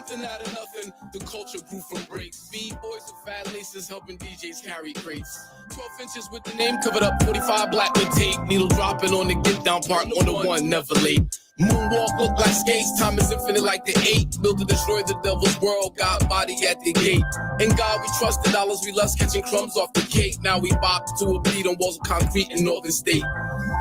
Something out of nothing, the culture grew from breaks. B-boys with fat laces helping DJs carry crates. 12 inches with the name covered up, 45 black with tape. Needle dropping on the get down part on the one, never late. Moonwalk look like skates, time is infinite like the 8. Built to destroy the devil's world, God body at the gate. In God we trust, the dollars we lost, catching crumbs off the cake. Now we bop to a beat on walls of concrete in Northern State.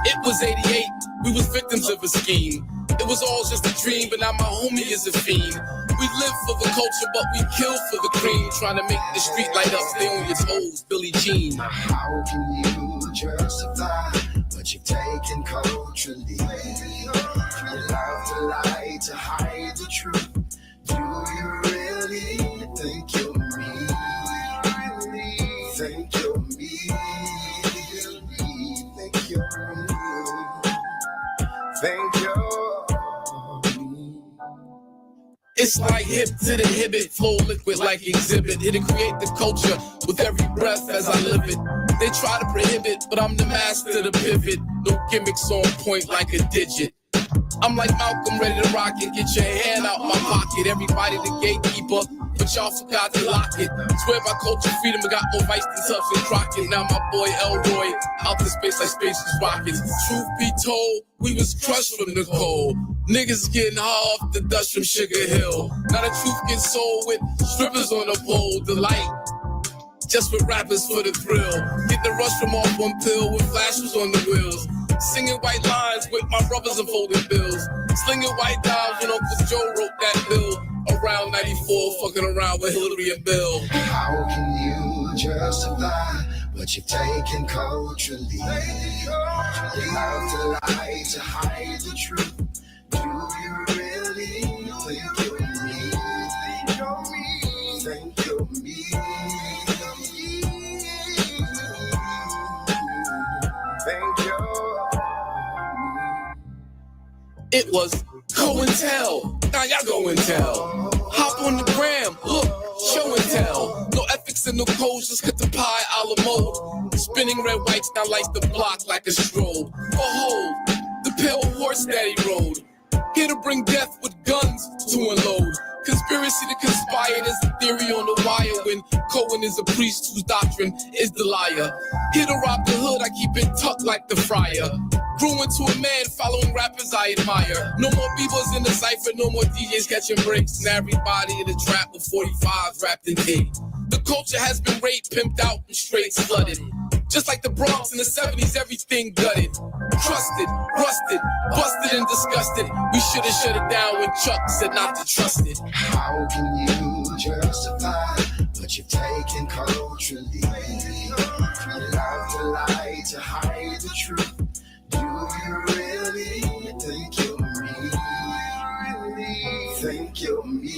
It was 88, we was victims of a scheme. It was all just a dream, but now my homie is a fiend. We live for the culture, but we kill for the cream. Trying to make the street light up, stay on your toes, Billie Jean. How can you justify what you've taken culturally? You love to lie, to hide the truth. Do you really think you're me? Think you're me? Think you're me? Think you're me? It's like hip to the hibbit, flow liquid like exhibit. Here to create the culture with every breath as I live it. They try to prohibit, but I'm the master of the pivot. No gimmicks on point like a digit. I'm like Malcolm, ready to rock it. Get your hand out my pocket. Everybody the gatekeeper, but y'all forgot to lock it. Swear by culture freedom, I got more vice than Tubbs and Crockett. Now my boy Elroy, out in space like space's rockets. Truth be told, we was crushed from the cold. Niggas getting high off the dust from Sugar Hill. Now the truth gets sold with strippers on the pole. The light, just with rappers for the thrill. Get the rush from off one pill with flashes on the wheels. Singing white lines with my brothers and folding bills. Slinging white dimes when Uncle Joe wrote that bill. Around 94, fucking around with Hillary and Bill. How can you justify what you've taken culturally? You love to lie, to hide the truth. Do you really think you're me? Think you're me? Think you're me? Think you're me? It was go and tell. Now y'all go and tell. Hop on the gram, look, show and tell. No ethics and no codes, just cut the pie a la mode. Spinning red whites now lights the block like a strobe. Behold, the pale horse that he rode. Here to bring death with guns to unload. Conspiracy to conspire, there's a theory on the wire. When Cohen is a priest whose doctrine is the liar. Here to rob the hood, I keep it tucked like the friar. Grew into a man following rappers I admire. No more b-boys in the cypher, no more DJs catching breaks. And everybody in the trap with 45s wrapped in tape. The culture has been raped, pimped out, and straight flooded. Just like the Bronx in the 70s, everything gutted. Trusted, rusted, busted and disgusted. We should've shut it down when Chuck said not to trust it. How can you justify what you've taken culturally? You love to lie, to hide the truth. Do you really think you're me? Think you're me?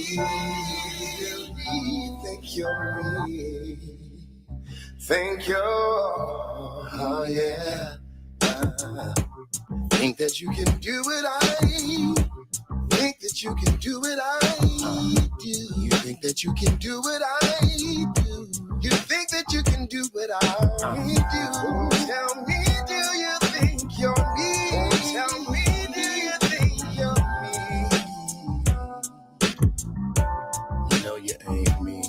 Think you're me? Think you're, oh yeah. Think that you can do what I think that you can do what I do. You think that you can do what I do. You think that you can do what I do. Tell me, do you think you're me? Tell me, do you think you're me? You know you ain't me.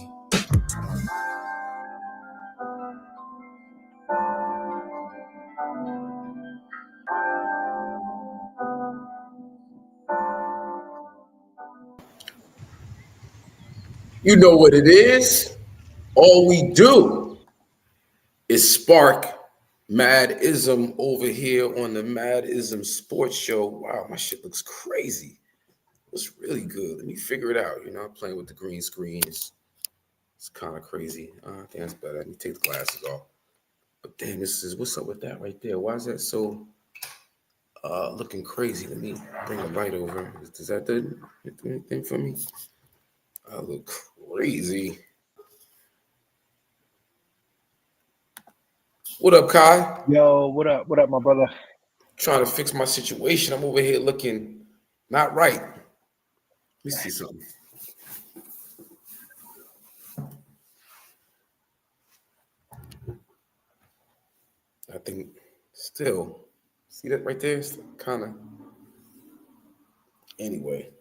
You know what it is. All we do is spark Mad IZM over here on the Mad IZM Sports Show. Wow, my shit looks crazy. It's really good. Let me figure it out. You know, I'm playing with the green screen. It's kind of crazy. I think that's better. Let me take the glasses off. But damn, what's up with that right there? Why is that so looking crazy? Let me bring the light over. Does that do anything for me? I look crazy. What up, Kai? Yo, what up? What up, my brother? Trying to fix my situation. I'm over here looking not right. Let me see something. I think still, see that right there? It's kind of, anyway.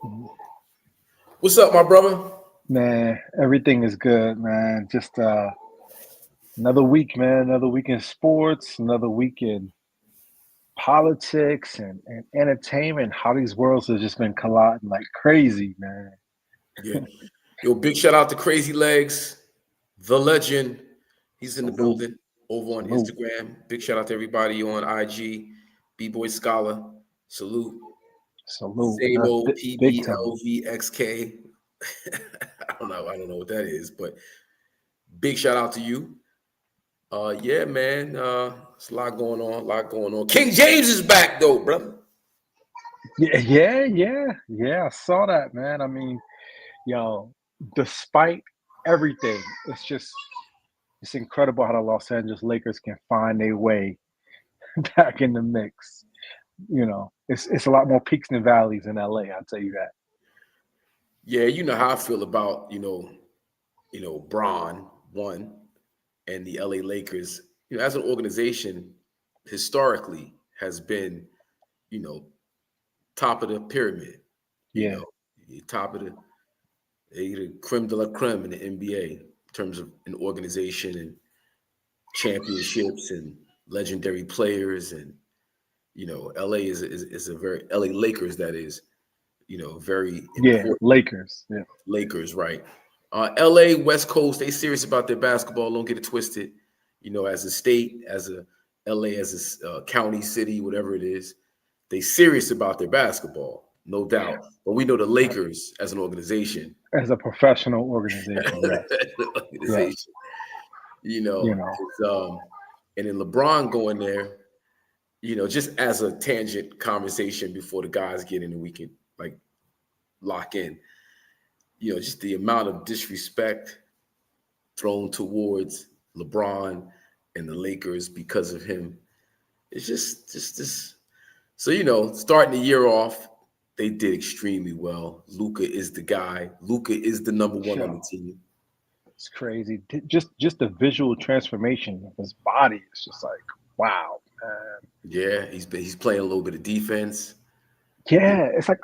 What's up, my brother? Man, everything is good, man. Just another week, man. Another week in sports, another week in politics and entertainment. How these worlds have just been colliding like crazy, man. Yeah. Yo, big shout out to Crazy Legs, the legend. He's in the Salute, building over on salute, Instagram. Big shout out to everybody on IG. B-Boy Scholar. Salute. salute. That's Zamo big time. PBLVXK. I don't know what that is, but big shout out to you. Yeah, man. It's a lot going on, King James is back though, brother. Yeah. I saw that, man. I mean, yo, despite everything, it's incredible how the Los Angeles Lakers can find their way back in the mix. It's a lot more peaks and valleys in LA. I'll tell you that. Yeah, you know how I feel about, Bron one and the LA Lakers, as an organization, historically has been, you know, top of the pyramid, you Yeah, know, top of the creme de la creme in the NBA in terms of an organization and championships and legendary players. And, LA is a very LA Lakers, that is, very yeah, important. Lakers. Yeah, Lakers, right? LA, West Coast, they serious about their basketball. Don't get it twisted. As a state, as a LA, as a county, city, whatever it is, they serious about their basketball, no doubt. But we know the Lakers as an organization, as a professional organization. Yes, yes. organization, You know, and then LeBron going there, just as a tangent conversation before the guys get in and we can like lock in. Just the amount of disrespect thrown towards LeBron and the Lakers because of him. It's just this. So, starting the year off, they did extremely well. Luka is the guy. Luka is the number one on the team. it's crazy. Just the visual transformation of his body. It's just like, wow, man. Yeah, he's playing a little bit of defense. Yeah, it's like,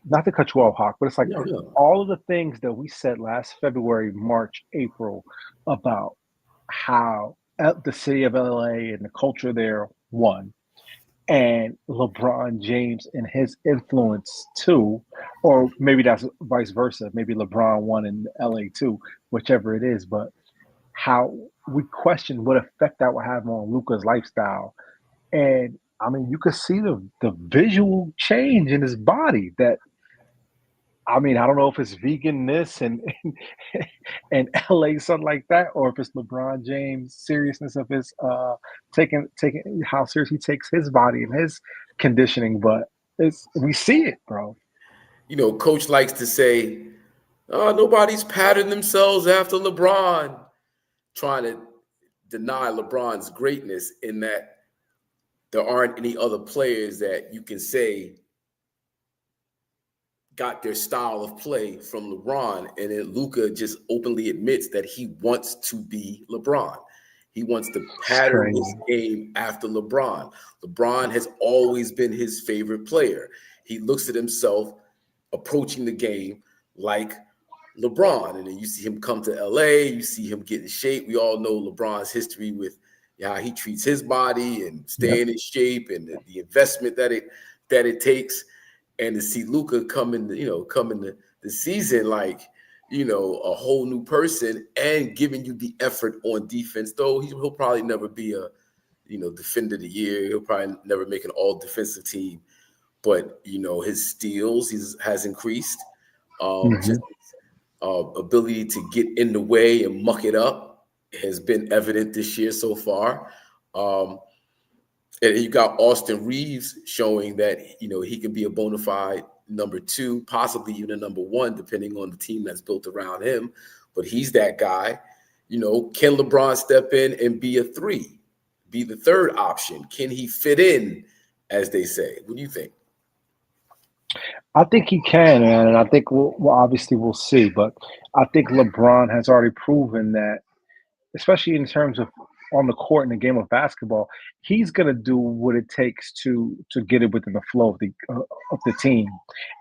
not to cut you off, Hawk, but it's like No. all of the things that we said last February, March, April about how the city of LA and the culture there won, and LeBron James and his influence too, or maybe that's vice versa. Maybe LeBron won in LA too, whichever it is. But how we question what effect that would have on Luca's lifestyle, and I mean, you could see the visual change in his body. That I mean, I don't know if it's vegan-ness and LA something like that, or if it's LeBron James seriousness of his taking how serious he takes his body and his conditioning. But we see it, bro. Coach likes to say, "Oh, nobody's patting themselves after LeBron," trying to deny LeBron's greatness in that there aren't any other players that you can say got their style of play from LeBron. And then Luka just openly admits that he wants to be LeBron. He wants to It's pattern crazy. his game after LeBron. LeBron has always been his favorite player. He looks at himself approaching the game like LeBron. And then you see him come to LA, you see him get in shape. We all know LeBron's history with how he treats his body and Yep. staying in shape and the investment that it takes. And to see Luka come in the season like, a whole new person and giving you the effort on defense, though he'll probably never be a, defender of the year. He'll probably never make an all defensive team, but his steals has increased. Hmm. Just ability to get in the way and muck it up has been evident this year so far. And you got Austin Reeves showing that, he can be a bona fide number two, possibly even a number one, depending on the team that's built around him. But he's that guy. Can LeBron step in and be a three, be the third option? Can he fit in, as they say? What do you think? I think he can, man, and I think we'll obviously we'll see. But I think LeBron has already proven that, especially in terms of on the court in the game of basketball, he's going to do what it takes to get it within the flow of the team,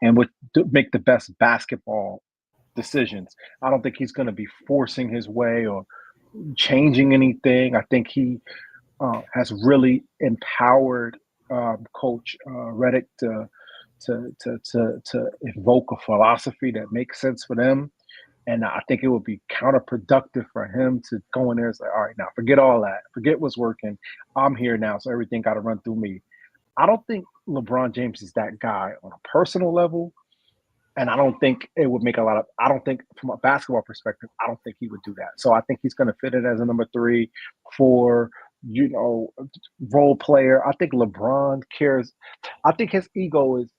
and to make the best basketball decisions. I don't think he's going to be forcing his way or changing anything. I think he has really empowered Coach Reddick to evoke a philosophy that makes sense for them. And I think it would be counterproductive for him to go in there and say, all right, now forget all that. Forget what's working. I'm here now, so everything got to run through me. I don't think LeBron James is that guy on a personal level. And I don't think it would make I don't think from a basketball perspective, I don't think he would do that. So I think he's going to fit in as a number 3, 4, role player. I think LeBron cares. I think his ego is,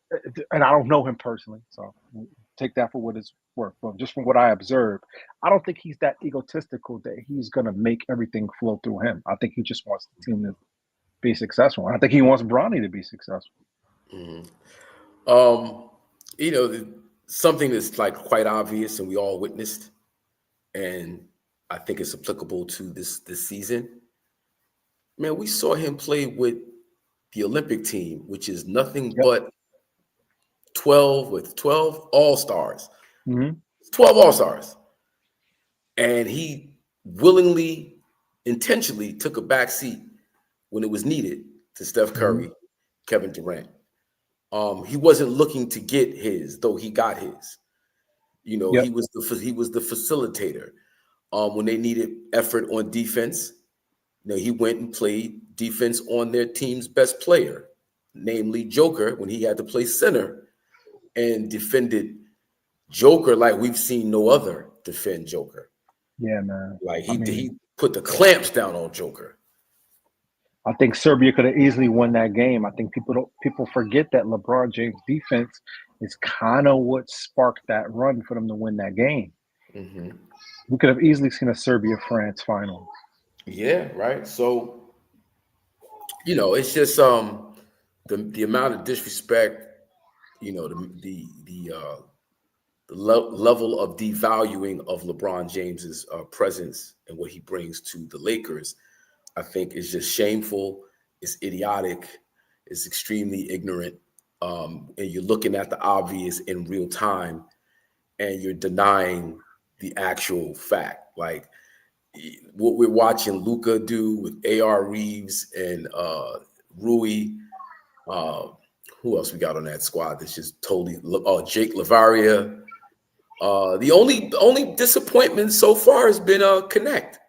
and I don't know him personally, so take that for what it's worth. But just from what I observed, I don't think he's that egotistical that he's going to make everything flow through him. I think he just wants the team to be successful. I think he wants Bronny to be successful. Something that's like quite obvious and we all witnessed, and I think it's applicable to this season. Man, we saw him play with the Olympic team, which is nothing but 12 all-stars. 12 all-stars. And he willingly, intentionally took a back seat when it was needed to Steph Curry, Kevin Durant. He wasn't looking to get his, though he got his. He was the facilitator. When they needed effort on defense, he went and played defense on their team's best player, namely Joker, when he had to play center, and defended Joker like we've seen no other defend Joker. Yeah, man. Like he put the clamps down on Joker. I think Serbia could have easily won that game. I think people forget that LeBron James' defense is kind of what sparked that run for them to win that game. We could have easily seen a Serbia-France final. Yeah, right. So, it's just the amount of disrespect, the level of devaluing of LeBron James's presence and what he brings to the Lakers, I think is just shameful. It's idiotic. It's extremely ignorant. And you're looking at the obvious in real time, and you're denying the actual fact. Like what we're watching Luka do with A.R. Reeves and Rui. Who else we got on that squad that's just totally Jake Lavaria. The only disappointment so far has been Connect.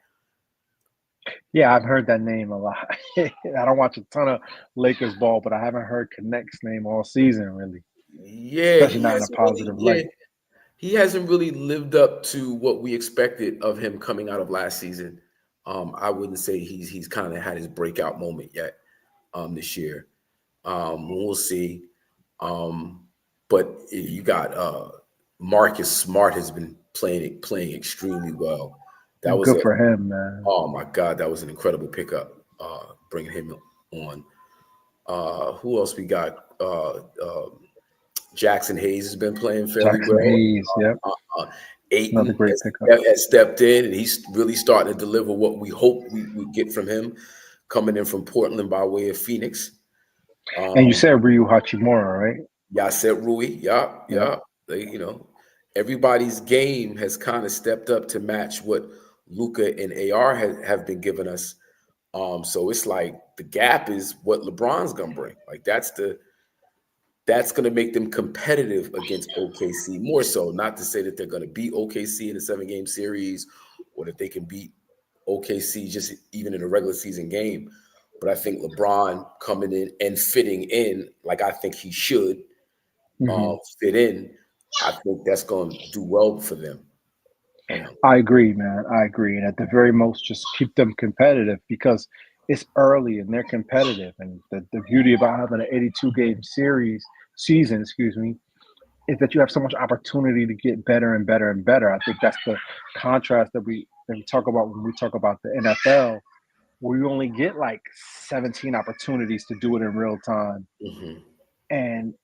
Yeah, I've heard that name a lot. I don't watch a ton of Lakers ball, but I haven't heard Connect's name all season, really. Yeah, especially not in a positive light. He hasn't really lived up to what we expected of him coming out of last season. I wouldn't say he's kind of had his breakout moment yet this year. We'll see. But you got Marcus Smart has been playing extremely well. That was good for him, man. Oh my God, that was an incredible pickup. Bringing him on. Who else we got? Jackson Hayes has been playing fairly well. Hayes, yep. Ayton great pickup. has stepped in, and he's really starting to deliver what we hope we get from him, coming in from Portland by way of Phoenix. And you said Ryu Hachimura, right? Yeah, I said Rui. Yeah. Everybody's game has kind of stepped up to match what Luka and AR have been giving us. So it's like the gap is what LeBron's gonna bring. Like that's gonna make them competitive against OKC more so. Not to say that they're gonna beat OKC in a 7-game series or that they can beat OKC just even in a regular season game. But I think LeBron coming in and fitting in like I think he should fit in, I think that's going to do well for them. I agree, man. I agree. And at the very most, just keep them competitive because it's early and they're competitive. And the beauty about having an 82-game season, is that you have so much opportunity to get better and better and better. I think that's the contrast that we talk about when we talk about the NFL, where you only get like 17 opportunities to do it in real time. And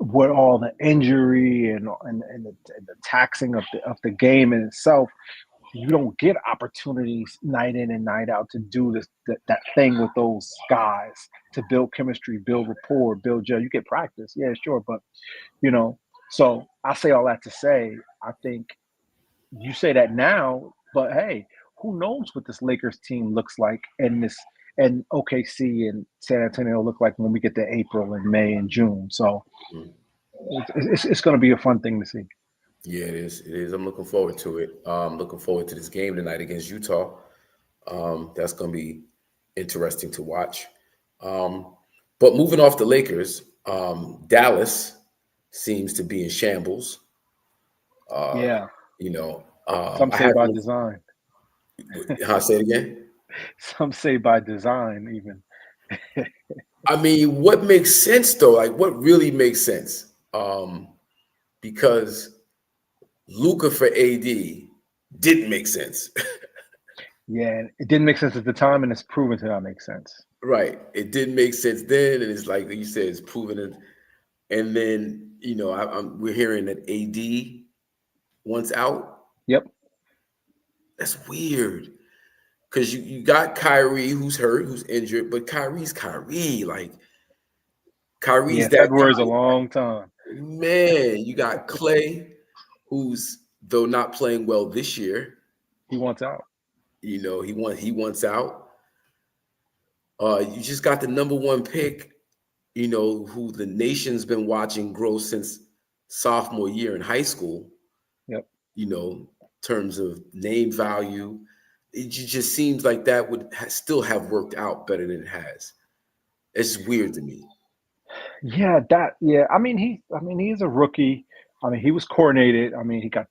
with all the injury and the taxing of the game in itself, you don't get opportunities night in and night out to do that thing with those guys, to build chemistry, build rapport, build gel. You get practice, yeah, sure, but so I say all that to say, I think you say that now, but hey, who knows what this Lakers team looks like and OKC and San Antonio look like when we get to April and May and June. So Mhm. it's going to be a fun thing to see. Yeah, it is. It is. I'm looking forward to it. Looking forward to this game tonight against Utah. That's going to be interesting to watch. Um, but moving off the Lakers, Dallas seems to be in shambles. Yeah, some I say have by design. how say it again. Some say by design, even. I mean, what makes sense though? Like, what really makes sense? Because Luca for AD didn't make sense. Yeah, it didn't make sense at the time, and it's proven to not make sense. Right. It didn't make sense then, and it's like you said, it's proven it. And then we're hearing that AD wants out. Yep. That's weird because you got Kyrie who's hurt, who's injured, but Kyrie's Kyrie. Like Kyrie's Yeah, that February is a guy. long time. Man, you got Clay, who's though not playing well this year. He wants out. He wants out. You just got the number one pick, who the nation's been watching grow since sophomore year in high school, Yep. in terms of name value. It just seems like that would still have worked out better than it has. It's weird to me. Yeah, I mean, he's a rookie. I mean, he was coordinated. I mean, he got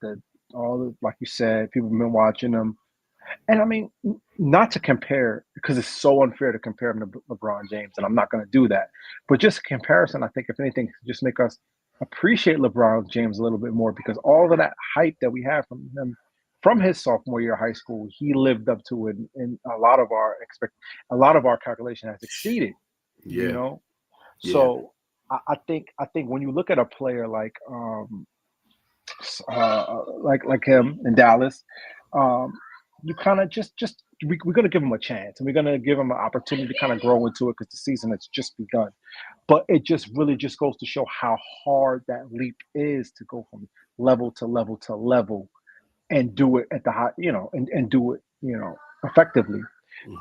like you said, people have been watching him. And I mean, not to compare because it's so unfair to compare him to LeBron James, and I'm not going to do that. But just a comparison, I think, if anything, just make us appreciate LeBron James a little bit more because all of that hype that we have from him from his sophomore year of high school, he lived up to it, and a lot of our calculation has exceeded. You Yeah, know, yeah, so I think when you look at a player like him in Dallas, um, you kind of we're going to give him a chance and we're going to give him an opportunity to kind of grow into it because the season has just begun. But it just really just goes to show how hard that leap is to go from level to level to level and do it at the high, and do it, effectively.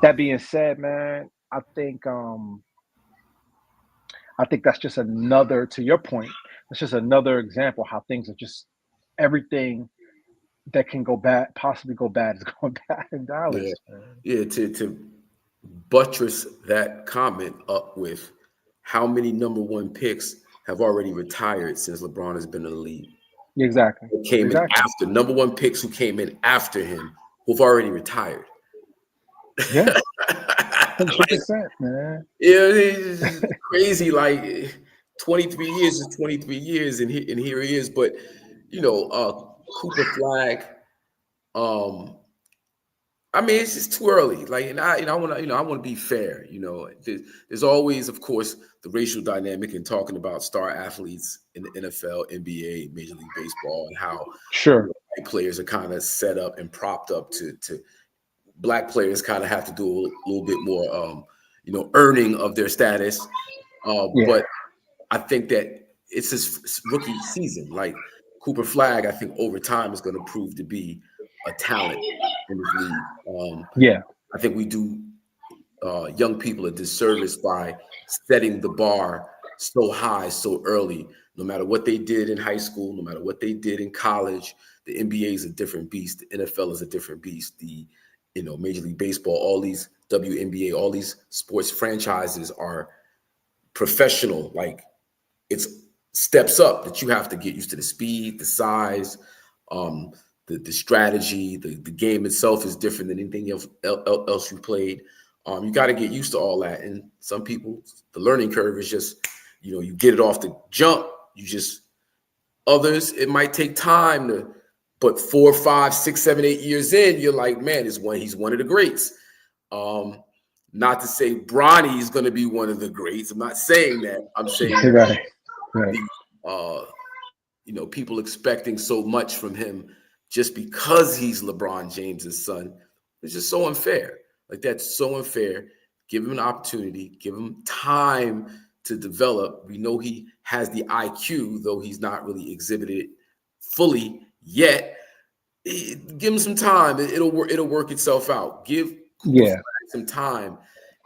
That mhm. being said, man, I think that's just another, to your point, that's just another example how things are just everything that can go bad, possibly go bad, is going bad in Yeah, Dallas, man. yeah. To buttress that comment up with how many number one picks have already retired since LeBron has been in the league. Exactly. Who came in Exactly. after number one picks who came in after him who've already retired. Yeah. Like, 100%, man. it's just crazy. Like 23 years is 23 years, and here he is. But Cooper Flag. Um, I mean, it's just too early. Like, and I want to, I want to be fair. There's always, of course, the racial dynamic in talking about star athletes in the NFL, NBA, Major League Baseball, and how Sure. white players are kind of set up and propped up to black players kind of have to do a little bit more, earning of their status. Yeah. But I think that it's his rookie season. Like Cooper Flag, I think over time is going to prove to be a talent in this league. Yeah. I think we do young people a disservice by setting the bar so high so early. No matter what they did in high school, no matter what they did in college, the NBA is a different beast. The NFL is a different beast. The Major League Baseball, all these WNBA, all these sports franchises are professional. Like it's steps up that you have to get used to the speed, the size, um, the strategy, the game itself is different than anything else you played. You got to get used to all that. And some people, the learning curve is just, you get it off the jump. Others, it might take time but 4, 5, 6, 7, 8 years in, you're like, man, he's one of the greats. Not to say Bronny is going to be one of the greats. I'm not saying that. I'm saying that Right. Right. the people expecting so much from him just because he's LeBron James's son is just so unfair. Like that's so unfair. Give him an opportunity. Give him time to develop. We know he has the IQ, though he's not really exhibited it fully yet. Give him some time. It'll work. It'll work itself out. Give Cooper Yeah. Flag some time,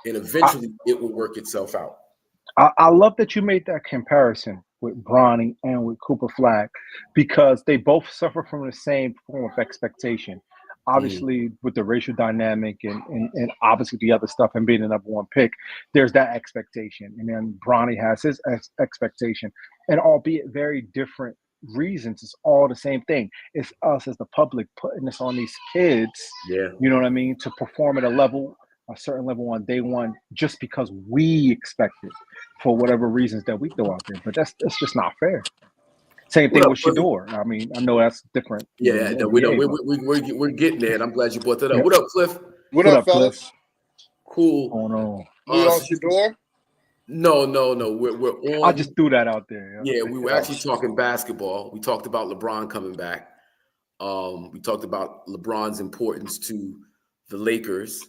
and eventually it will work itself out. I love that you made that comparison with Bronny and with Cooper Flag because they both suffer from the same form of expectation. Mm. Obviously, with the racial dynamic and obviously the other stuff and being the number one pick, there's that expectation. And then Bronny has his expectation. And albeit very different reasons, it's all the same thing. It's us as the public putting this on these kids, Yeah. you know what I mean, to perform at a certain level on day one just because we expect it for whatever reasons that we throw out there. But that's just not fair. Same What thing up, with Cliffy? Shador. I mean, I know that's different Yeah, in the no, we know NBA, but we're getting there, and I'm glad you brought that up. yep. What up, Cliff? What What up, up, Cliff? fellas? Cool. Going on. We on So Shaduer? no. We're I on. just threw that out there. Yeah, we were actually talking basketball. We talked about LeBron coming back. We talked about LeBron's importance to the Lakers,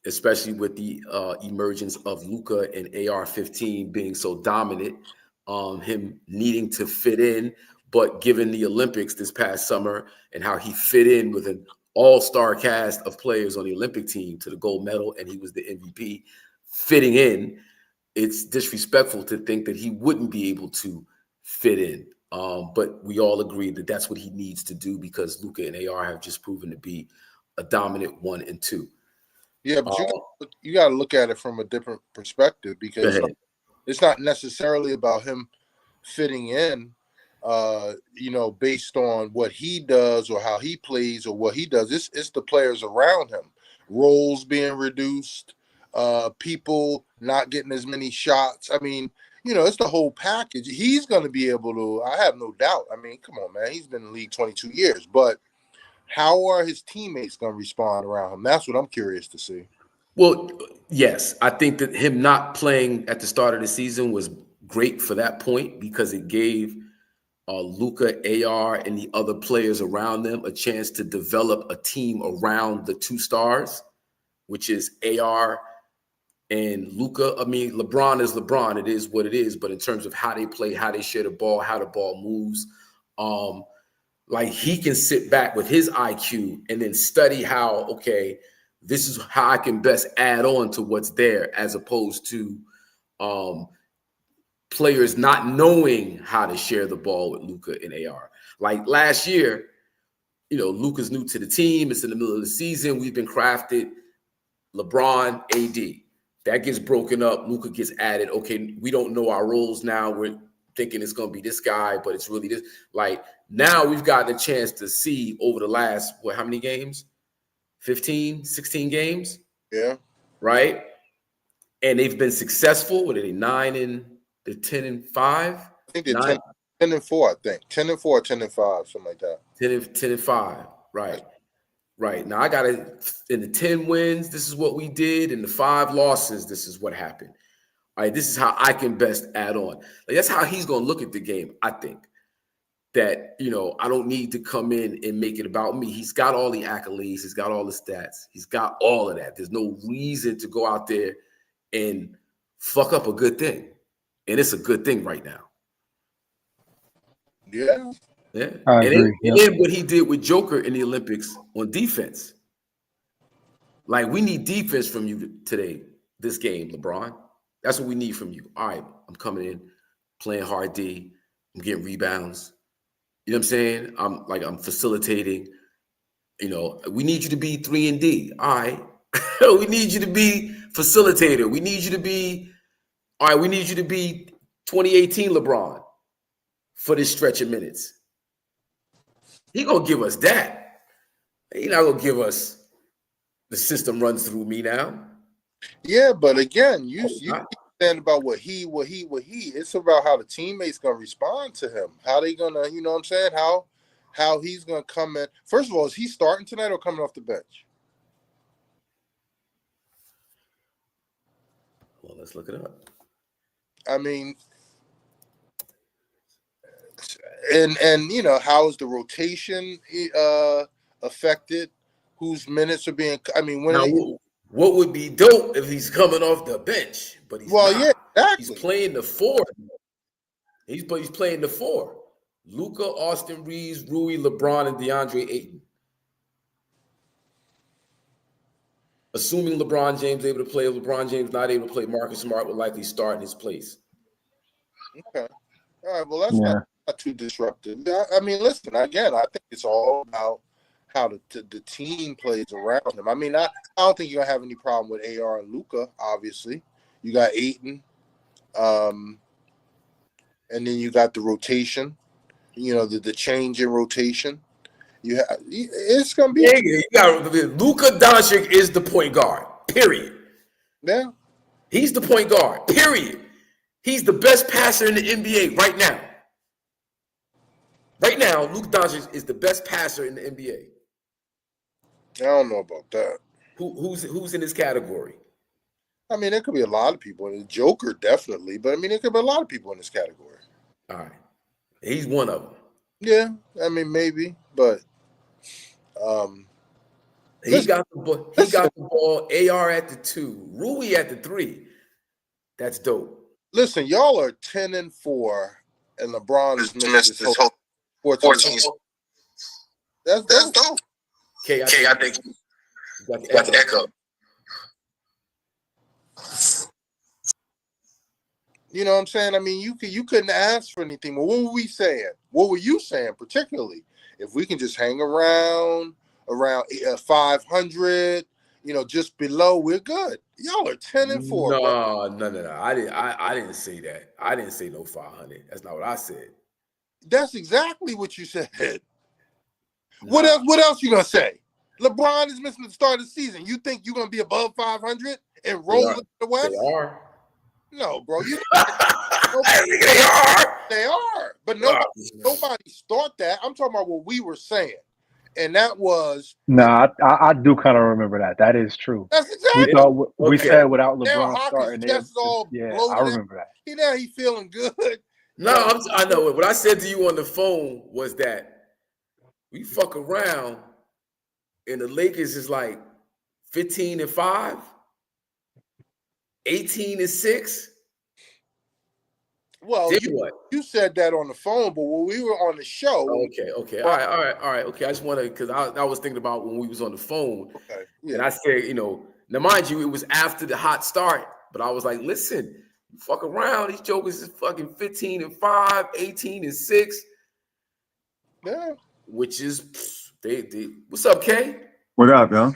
especially with the emergence of Luka and AR-15 being so dominant. Him needing to fit in, but given the Olympics this past summer and how he fit in with an all-star cast of players on the Olympic team to the gold medal, and he was the MVP, fitting in, it's disrespectful to think that he wouldn't be able to fit in. But we all agree that that's what he needs to do because Luka and AR have just proven to be a dominant 1 and 2. Yeah, but you got to look at it from a different perspective because it's not necessarily about him fitting in, based on what he does or how he plays or what he does. It's the players around him, roles being reduced, people not getting as many shots. I mean, it's the whole package. He's going to be able to, I have no doubt. I mean, come on, man. He's been in the league 22 years. But how are his teammates going to respond around him? That's what I'm curious to see. Well, yes. I think that him not playing at the start of the season was great for that point because it gave Luka, AR, and the other players around them a chance to develop a team around the 2 stars, which is AR and Luka. I mean, LeBron is LeBron. It is what it is. But in terms of how they play, how they share the ball, how the ball moves, like he can sit back with his IQ and then study how, okay, this is how I can best add on to what's there, as opposed to players not knowing how to share the ball with Luka and AR. Like last year, Luka's new to the team. It's in the middle of the season. We've been crafted LeBron, AD. That gets broken up. Luka gets added. Okay, we don't know our roles now. We're thinking it's going to be this guy, but it's really this. Like now we've gotten a chance to see over the last, how many games? 15, 16 games? Yeah. Right? And they've been successful. What are they, 9 and they're 10 and 5? I think they're 10 and 4, I think. 10 and 4, 10 and 5, something like that. 10 and 5. Right. Now I got it in the 10 wins. This is what we did. In the 5 losses, this is what happened. All right. This is how I can best add on. Like, that's how he's going to look at the game. I think that, I don't need to come in and make it about me. He's got all the accolades. He's got all the stats. He's got all of that. There's no reason to go out there and fuck up a good thing. And it's a good thing right now. Yeah. Yeah. I agree. And then what he did with Joker in the Olympics on defense. Like, we need defense from you today, this game, LeBron. That's what we need from you. All right, I'm coming in, playing hard D. I'm getting rebounds. You know what I'm saying? I'm facilitating. We need you to be 3 and D. All right. We need you to be facilitator. We need you to be, we need you to be 2018 LeBron for this stretch of minutes. He gonna give us that. He not gonna give us the system runs through me now. Yeah, but again, you understand about what he. It's about how the teammates gonna respond to him. How they gonna, you know what I'm saying? How he's gonna come in. First of all, is he starting tonight or coming off the bench? Well, let's look it up. I mean, and how is the rotation affected? Whose minutes are being? I mean, what would be dope if he's coming off the bench? But he's not. Yeah, exactly. He's playing the 4. He's playing the 4. Luka, Austin Reeves, Rui, LeBron, and DeAndre Ayton. Assuming LeBron James able to play, if LeBron James not able to play, Marcus Smart will likely start in his place. Okay. All right. Well, that's not too disruptive. I mean, listen, again, I think it's all about how the team plays around him. I mean, I don't think you're going to have any problem with AR and Luka, obviously. You got Ayton. And then you got the rotation, the change in rotation. It's going to be. Luka Doncic is the point guard, period. Yeah. He's the point guard, period. He's the best passer in the NBA right now. Right now, Luka Doncic is the best passer in the NBA. I don't know about that. Who's in this category? I mean, there could be a lot of people. The Joker, definitely. But, I mean, there could be a lot of people in this category. All right. He's one of them. Yeah. I mean, maybe. But he got the ball. AR at the 2. Rui at the 3. That's dope. Listen, y'all are 10-4, and LeBron has missed this whole 14. That's dope. Okay, I think you got the echo. You know what I'm saying? I mean, you couldn't ask for anything. Well, what were we saying? What were you saying, particularly? If we can just hang around 500, just below, we're good. Y'all are 10-4. No. I didn't say that. I didn't say no 500. That's not what I said. That's exactly what you said. No. What else you gonna say? LeBron is missing the start of the season. You think you're gonna be above 500 and roll in the West? They are. No, bro. They are. They are. But nobody thought that. I'm talking about what we were saying. And that was I do kind of remember that. That is true. That's exactly. We said without LeBron starting, I remember that. Now he's feeling good. No, I know. What I said to you on the phone was that we fuck around, and the Lakers is like 15-5, 18-6. Well, you said that on the phone, but when we were on the show. Okay. All right. Okay. I just wanted, because I was thinking about when we was on the phone. Okay. Yeah. And I said, now mind you, it was after the hot start, but I was like, listen, you fuck around. These jokers is fucking 15-5, 18-6. Yeah. Which is, they what's up, Kay? What up, yo?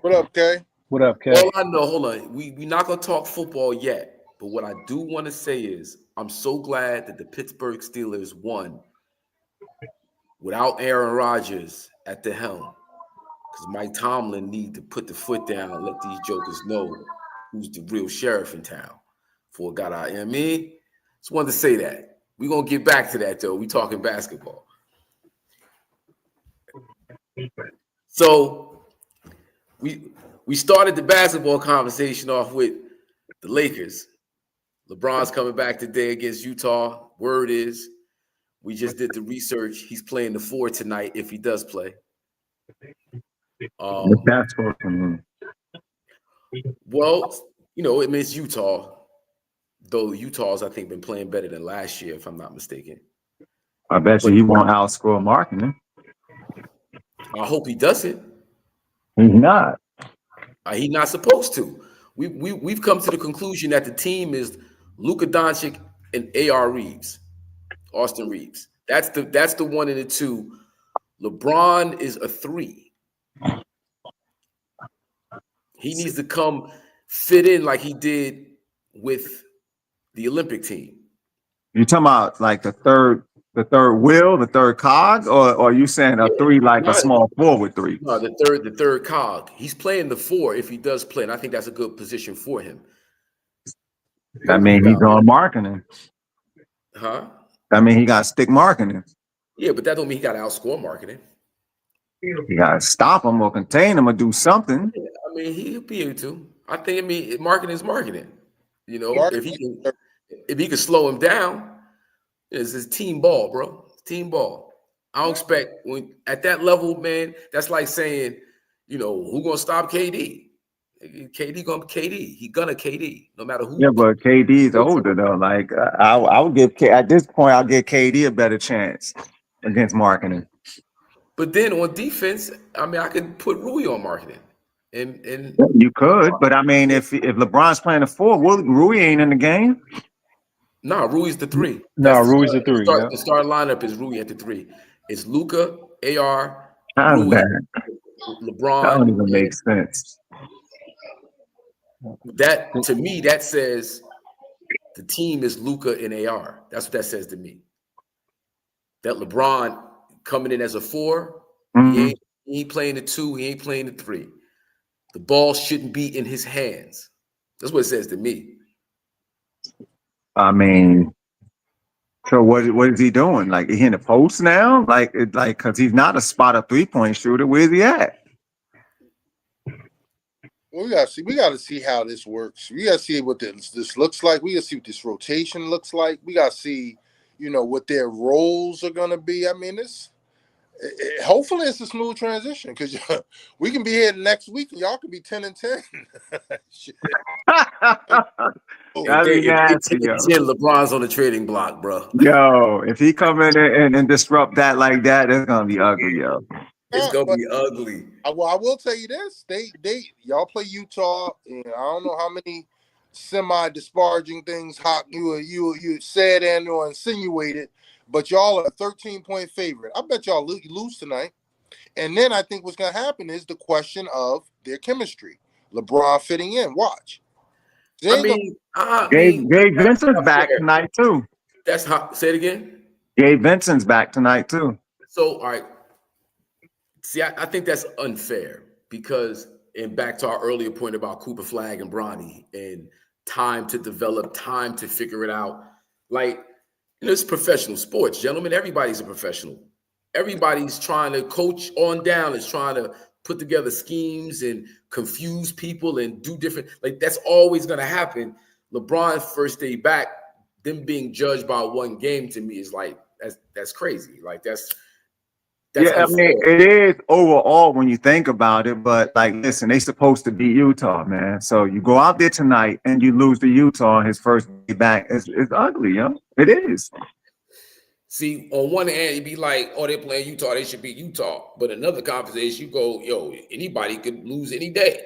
What up, Kay? What up, Kay? Well, I know, hold on. We're not going to talk football yet. But what I do want to say is I'm so glad that the Pittsburgh Steelers won without Aaron Rodgers at the helm. Because Mike Tomlin need to put the foot down and let these jokers know who's the real sheriff in town. Before it got out, you know what I mean? Just wanted to say that. We're going to get back to that, though. We talking basketball. So we started the basketball conversation off with the Lakers. LeBron's coming back today against Utah. Word is, we just did the research. He's playing the 4 tonight if he does play. That's working. Well, it means Utah. Though Utah's, I think, been playing better than last year, if I'm not mistaken. I bet you he won't outscore marketing. I hope he doesn't. He's not. He's not supposed to. We've come to the conclusion that the team is Luka Doncic and AR Reeves, Austin Reeves. That's the 1 and the 2. LeBron is a 3. He needs to come fit in like he did with the Olympic team. You talking about like the third wheel, the third cog, or are you saying a 3 like a small forward 3? No, the third cog. He's playing the 4 if he does play, and I think that's a good position for him. That means he's on marketing. Huh? That means he got stick marketing. Yeah, but that don't mean he got to outscore marketing. You got to stop him or contain him or do something. Yeah, I mean, he'll be able to. Marketing is marketing. If he can slow him down, it's his team ball, bro. Team ball. I don't expect at that level, man. That's like saying, who gonna stop KD? KD gonna KD. He gonna KD no matter who. Yeah, but KD's older though. Like I would give at this point, I'll give KD a better chance. against marketing. But then on defense, I mean, I could put Rui on marketing. And You could, but I mean, if LeBron's playing the 4, Rui ain't in the game. No, Rui's the 3. No, Rui's the 3. Yeah. The start lineup is Rui at the 3. It's Luka, AR, How's Rui, that? LeBron. That don't even make sense. That, to me, that says the team is Luka and AR. That's what that says to me. That LeBron coming in as a 4, he ain't playing the 2, he ain't playing the 3. The ball shouldn't be in his hands. That's what it says to me. I mean, so what is he doing? Like, he in the post now? Like, because he's not a spot up 3-point shooter. Where's he at? Well, we gotta see how this works. We gotta see what this looks like. We gotta see what this rotation looks like. We gotta see, what their roles are gonna be. I mean, hopefully it's a smooth transition, because we can be here next week and y'all can be 10-10. That'd be nasty, yo. LeBron's on the trading block, bro. Yo, if he come in and disrupt that like that, it's gonna be ugly, yo. It's gonna be ugly. Well, I will tell you this: y'all play Utah, and I don't know how many semi-disparaging things you said and or insinuated, but y'all are a 13-point favorite. I bet y'all lose tonight. And then I think what's gonna happen is the question of their chemistry. LeBron fitting in. Watch. Gabe Vincent's back tonight too. That's how. Say it again. Gabe Vincent's back tonight too. So, all right. See, I think that's unfair because, and back to our earlier point about Cooper Flag and Bronny and time to develop, time to figure it out. Like, it's professional sports, gentlemen. Everybody's a professional. Everybody's trying to coach on down, is trying to put together schemes and confuse people and do different. Like, that's always going to happen. LeBron first day back, them being judged by one game to me is like, that's crazy. Like, that's yeah, unfair. I mean, it is overall when you think about it, but like, listen, they supposed to beat Utah, man. So you go out there tonight and you lose to Utah his first day back. It's ugly, yo. It is. See, on one hand, you'd be like, oh, they're playing Utah, they should beat Utah. But another conversation, you go, yo, anybody could lose any day.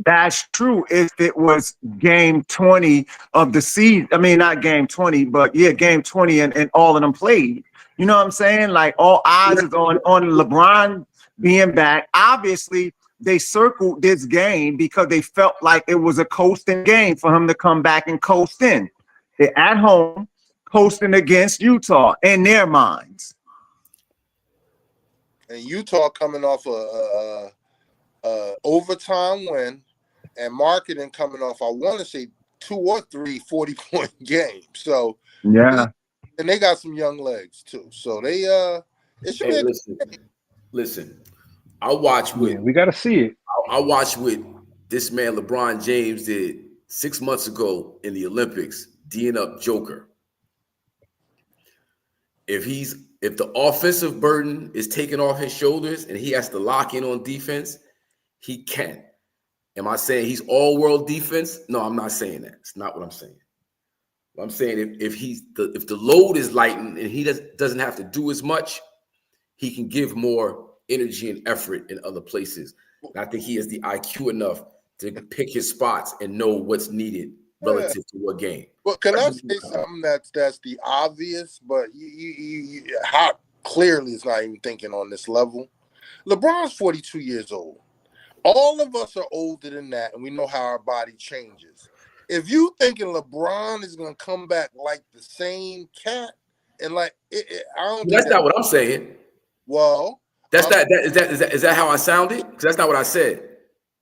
That's true. If it was game 20 of the season, I mean, not game 20, but yeah, game 20 and all of them played. You know what I'm saying? Like, all eyes is on LeBron being back. Obviously, they circled this game because they felt like it was a coasting game for him to come back and coast in. They're at home, coasting against Utah in their minds. And Utah coming off a overtime win, and marketing coming off, I want to say 2 or 3 40-point games. So yeah. And they got some young legs too, so they it should be. Listen, I watch with. We got to see it. I watched what this man LeBron James did 6 months ago in the Olympics, D'ing up Joker. If the offensive burden is taken off his shoulders and he has to lock in on defense, he can. Am I saying he's all-world defense? No, I'm not saying that. It's not what I'm saying. I'm saying if the load is lightened and he doesn't have to do as much, he can give more energy and effort in other places. And I think he has the IQ enough to pick his spots and know what's needed relative to what game. Well, can I say something that's the obvious, but you how clearly is not even thinking on this level? LeBron's 42 years old. All of us are older than that, and we know how our body changes. If you thinking LeBron is going to come back like the same cat, and like I don't. That's not what I'm saying. Well, is that how I sounded? Because that's not what I said.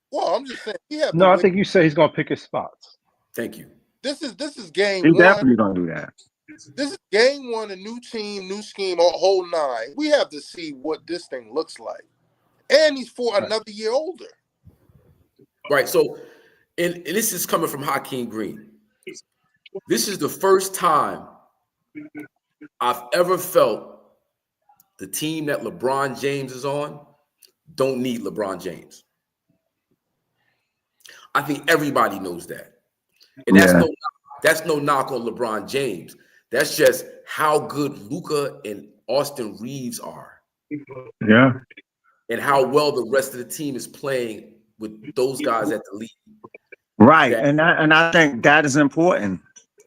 Well, I'm just saying. I think you say he's going to pick his spots. Thank you. This is game one. He's definitely going to do that. This is game one, a new team, new scheme, a whole nine. We have to see what this thing looks like, and he's another year older. Right. So. And this is coming from Hakim Green. This is the first time I've ever felt the team that LeBron James is on don't need LeBron James. I think everybody knows that. And that's no knock on LeBron James. That's just how good Luka and Austin Reeves are. Yeah. And how well the rest of the team is playing with those guys at the lead. Right. And I think that is important.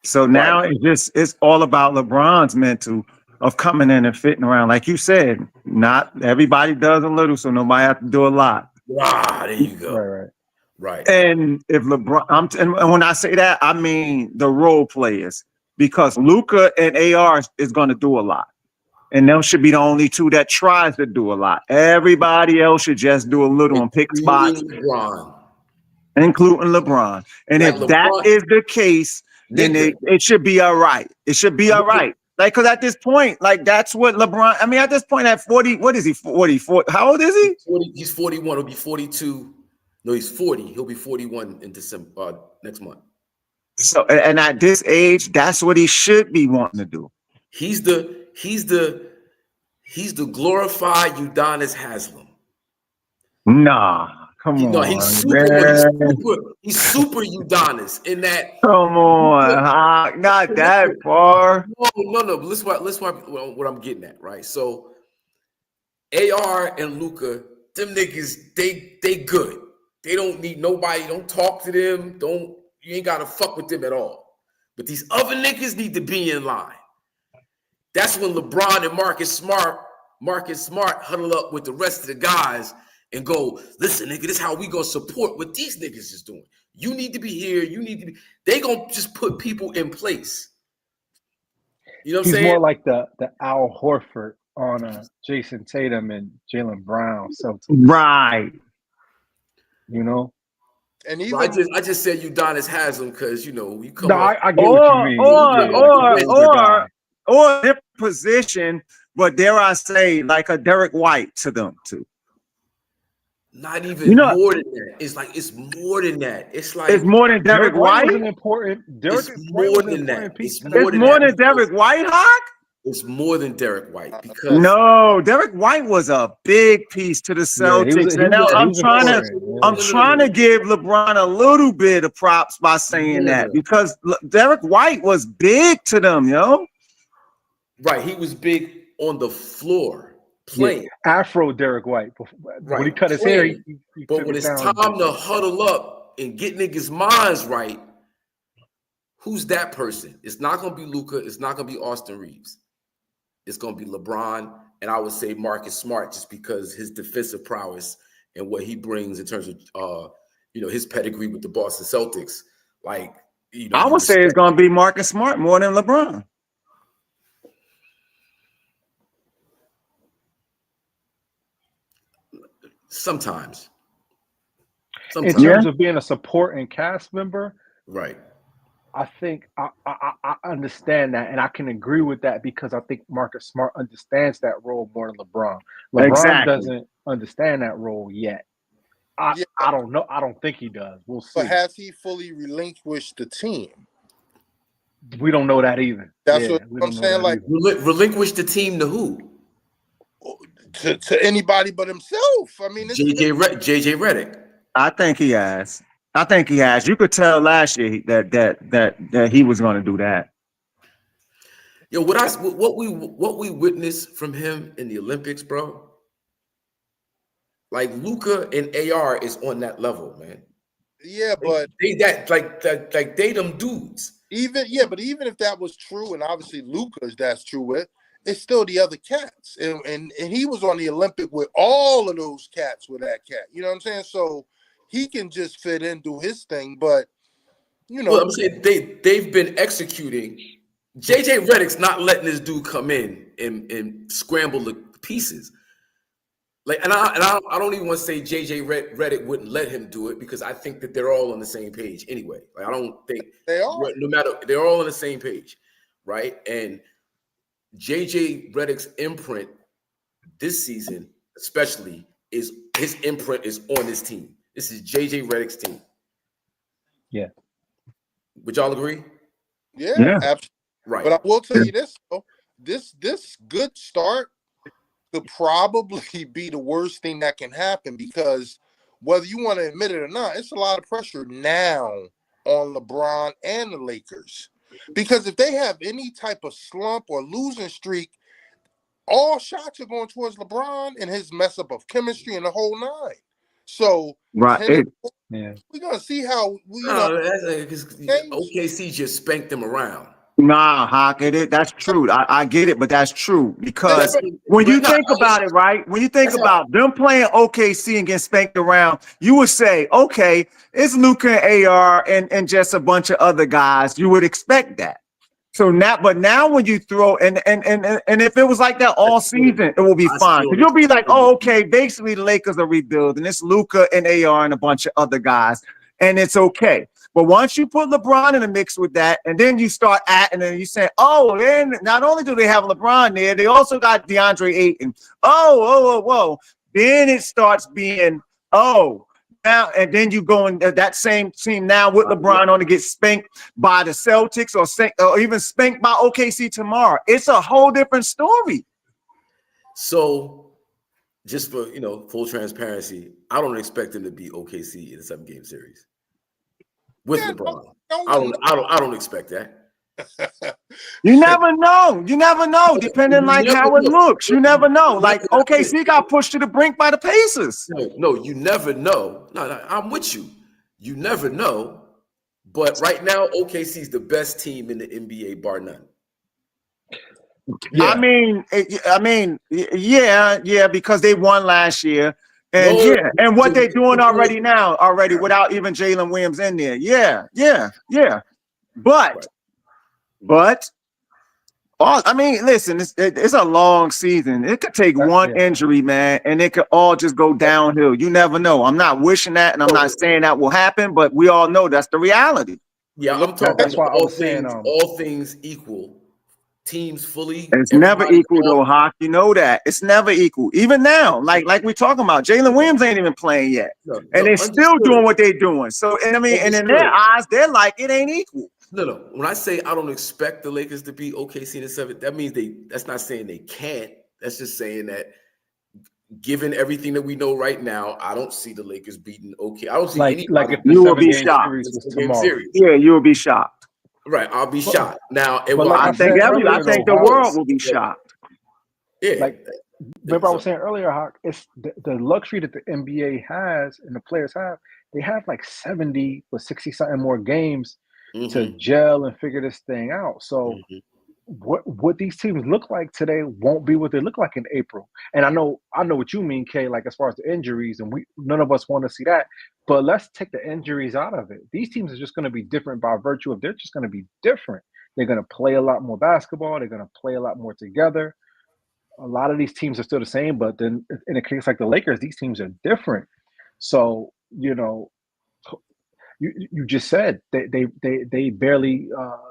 So now it's all about LeBron's mental of coming in and fitting around. Like you said, not everybody does a little, so nobody has to do a lot. There you go. Right. And if LeBron, and when I say that, I mean the role players, because Luka and AR is going to do a lot. And them should be the only two that tries to do a lot. Everybody else should just do a little and pick spots. Including LeBron. And like if LeBron, that is the case, then it should be all right. It should be all right. Like, because at this point, like, that's what LeBron, I mean, at this point at 40, what is he, 44? How old is he? 40, he's 41. He'll be 42. No, he's 40. He'll be 41 in December, next month. So, and at this age, that's what he should be wanting to do. He's the glorified Udonis Haslem. Nah. Come on, no, he's super. He's super Udonis in that. Come on, not that far. No. Listen, what I'm getting at, right? So, AR and Luka, them niggas, they good. They don't need nobody. Don't talk to them. You ain't gotta fuck with them at all. But these other niggas need to be in line. That's when LeBron and Marcus Smart huddle up with the rest of the guys and go, listen, nigga, this is how we gonna support what these niggas is doing. You need to be here. You need to be. They gonna just put people in place. You know what I'm saying? He's more like the Al Horford on Jason Tatum and Jaylen Brown. So right. You know. And even I just said Udonis Haslem because you know you come. No, I get what you mean. Or different position, but dare I say, like a Derek White to them too. Not even more than that. It's more than that. It's like it's more than Derek White. Wasn't important. Derek it's more than that. It's more than Derek White, Hawk. It's more than Derek White because no, Derek White was a big piece to the Celtics. And now I'm trying to give LeBron a little bit of props by saying that because Derek White was big to them, yo. Right, he was big on the floor playing. Yeah. Afro Derek White. When he cut his hair, he but when it's time to huddle up and get niggas' minds right, who's that person? It's not going to be Luka. It's not going to be Austin Reeves. It's going to be LeBron, and I would say Marcus Smart just because his defensive prowess and what he brings in terms of, his pedigree with the Boston Celtics. Like, I would say it's going to be Marcus Smart more than LeBron. Sometimes. In terms of being a support and cast member, right? I think I understand that, and I can agree with that because I think Marcus Smart understands that role more than LeBron. LeBron doesn't understand that role yet. I don't know. I don't think he does. We'll see. But has he fully relinquished the team? We don't know that either. That's what I'm saying. Like, relinquish the team to who? To anybody but himself. I mean, JJ Redick. I think he has. You could tell last year that he was going to do that. Yo, what we witnessed from him in the Olympics, bro. Like Luka and AR is on that level, man. Yeah, but they them dudes. But even if that was true, and obviously Luka's that's true with. It's still the other cats. And he was on the Olympic with all of those cats with that cat. You know what I'm saying? So he can just fit in, do his thing. But, Well, I'm saying they've been executing. JJ Redick's not letting this dude come in and scramble the pieces. Like, and I don't even want to say JJ Redick wouldn't let him do it because I think that they're all on the same page anyway. Like, I don't think they are. No matter, they're all on the same page, right? And JJ Redick's imprint this season, especially, is his imprint is on this team. This is JJ Redick's team. Yeah. Would y'all agree? Yeah. Absolutely. Right. But I will tell you this, though. This good start could probably be the worst thing that can happen because whether you want to admit it or not, it's a lot of pressure now on LeBron and the Lakers. Because if they have any type of slump or losing streak, all shots are going towards LeBron and his mess up of chemistry and the whole nine. So Right. we're gonna see how because OKC just spanked them around. Nah, Hawk, that's true. I get it, but that's true because when you think about it, right? When you think about them playing OKC and getting spanked around, you would say, okay, it's Luka and AR and just a bunch of other guys. You would expect that. So now, but now when you throw and if it was like that all season, it will be fine. Because you'll be like, oh, okay, basically the Lakers are rebuilding. It's Luka and AR and a bunch of other guys, and it's okay. But once you put LeBron in the mix with that, and then you start and then you say, oh, then not only do they have LeBron there, they also got DeAndre Ayton. Whoa. Then it starts being, now, and then you go in that same team now with LeBron on to get spanked by the Celtics or even spanked by OKC tomorrow. It's a whole different story. So, just for full transparency, I don't expect them to beat OKC in a 7-game series with LeBron. I don't expect that. You never know. Depending how it looks. You never know. Like OKC got pushed to the brink by the Pacers. No, you never know. No, I'm with you. You never know. But right now, OKC is the best team in the NBA, bar none. Yeah. Yeah, because they won last year. And and what they're doing already without even Jalen Williams in there. Yeah. But listen, it's a long season. It could take one injury, man, and it could all just go downhill. You never know. I'm not wishing that, and I'm not saying that will happen, but we all know that's the reality. Yeah, I'm talking. That's why I was saying all things equal. Teams fully. It's never equal though, Hawk. You know that. It's never equal. Even now, like we're talking about, Jalen Williams ain't even playing yet. And they're still doing what they're doing. So, and in their eyes, they're like, it ain't equal. No. When I say I don't expect the Lakers to beat OKC in the 7th, that means that's not saying they can't. That's just saying that given everything that we know right now, I don't see the Lakers beating OK. I don't see anybody. If you will be shocked. Yeah, you will be shocked. Right, I'll be shocked. Now, I think the world will be shocked. Yeah. Remember I was saying earlier, Hawk, it's the luxury that the NBA has and the players have. They have like 70 or 60-something more games to gel and figure this thing out. So what these teams look like today won't be what they look like in April. And I know what you mean, Kay, like as far as the injuries, and none of us want to see that. But let's take the injuries out of it. These teams are just going to be different by virtue of they're just going to be different. They're going to play a lot more basketball. They're going to play a lot more together. A lot of these teams are still the same, but then in a case like the Lakers, these teams are different. So, you just said they barely,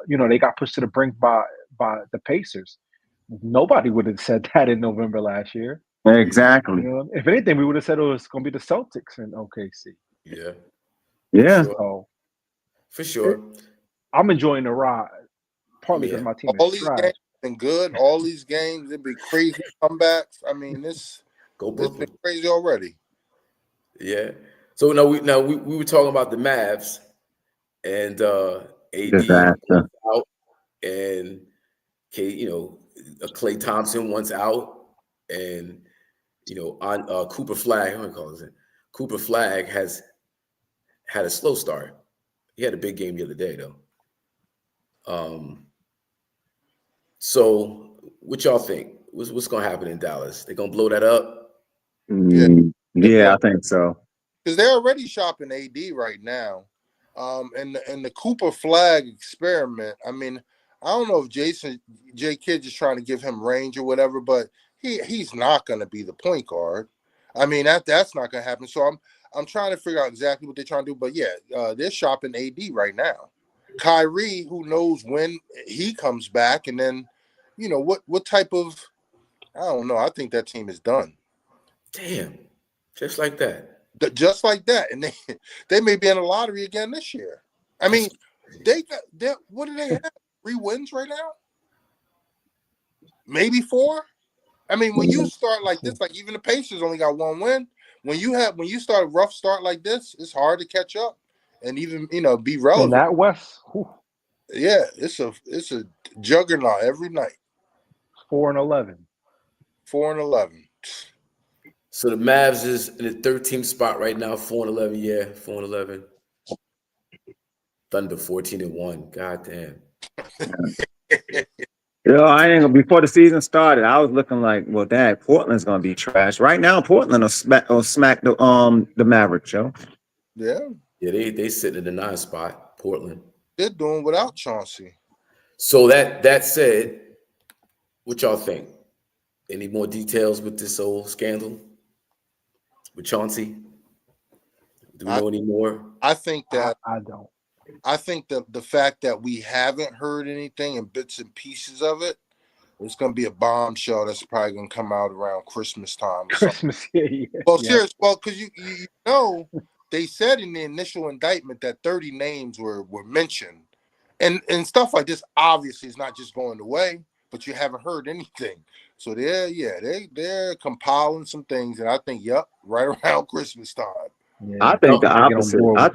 they got pushed to the brink by the Pacers. Nobody would have said that in November last year. Exactly. If anything, we would have said it was going to be the Celtics in OKC. Yeah. So, for sure. I'm enjoying the ride, partly because my team is trash. Games been good. All these games, it'd be crazy comebacks. I mean, this been crazy already. Yeah. So now we were talking about the Mavs and AD out and Klay Thompson once out and on Cooper Flag, Cooper Flag has had a slow start. He had a big game the other day though. So what y'all think? What's gonna happen in Dallas? They gonna blow that up? Yeah, I think so. Because they're already shopping AD right now. And the Cooper Flag experiment, I mean, I don't know if J. Kidd is trying to give him range or whatever, but he's not going to be the point guard. I mean, that's not going to happen. So I'm trying to figure out exactly what they're trying to do. But yeah, they're shopping AD right now. Kyrie, who knows when he comes back, and then what type of, I don't know. I think that team is done. Damn, just like that. Just like that, and they may be in the lottery again this year. I mean, what do they have? 3 wins right now? Maybe 4. I mean, when you start like this, like even the Pacers only got 1 win. When you start a rough start like this, it's hard to catch up and even be relevant. In that West, yeah, it's a juggernaut every night. 4-11. 4-11. So the Mavs is in the 13th spot right now, 4-11. Yeah, 4-11. Thunder 14-1. God damn. I ain't gonna. Before the season started, I was looking like, well, dad, Portland's gonna be trash. Right now, Portland will smack the Mavericks, yo. Yeah. Yeah, they sitting in the 9th spot, Portland. They're doing without Chauncey. So that said, what y'all think? Any more details with this whole scandal with Chauncey? Do we know any more? I think that I don't. I think that the fact that we haven't heard anything in bits and pieces of it, it's going to be a bombshell that's probably going to come out around Christmas time. Christmas, yeah. Well, serious. Well, because you know, they said in the initial indictment that 30 names were mentioned, and stuff like this obviously is not just going away, but you haven't heard anything. So they're compiling some things, and I think right around Christmas time. Yeah, I think the opposite. I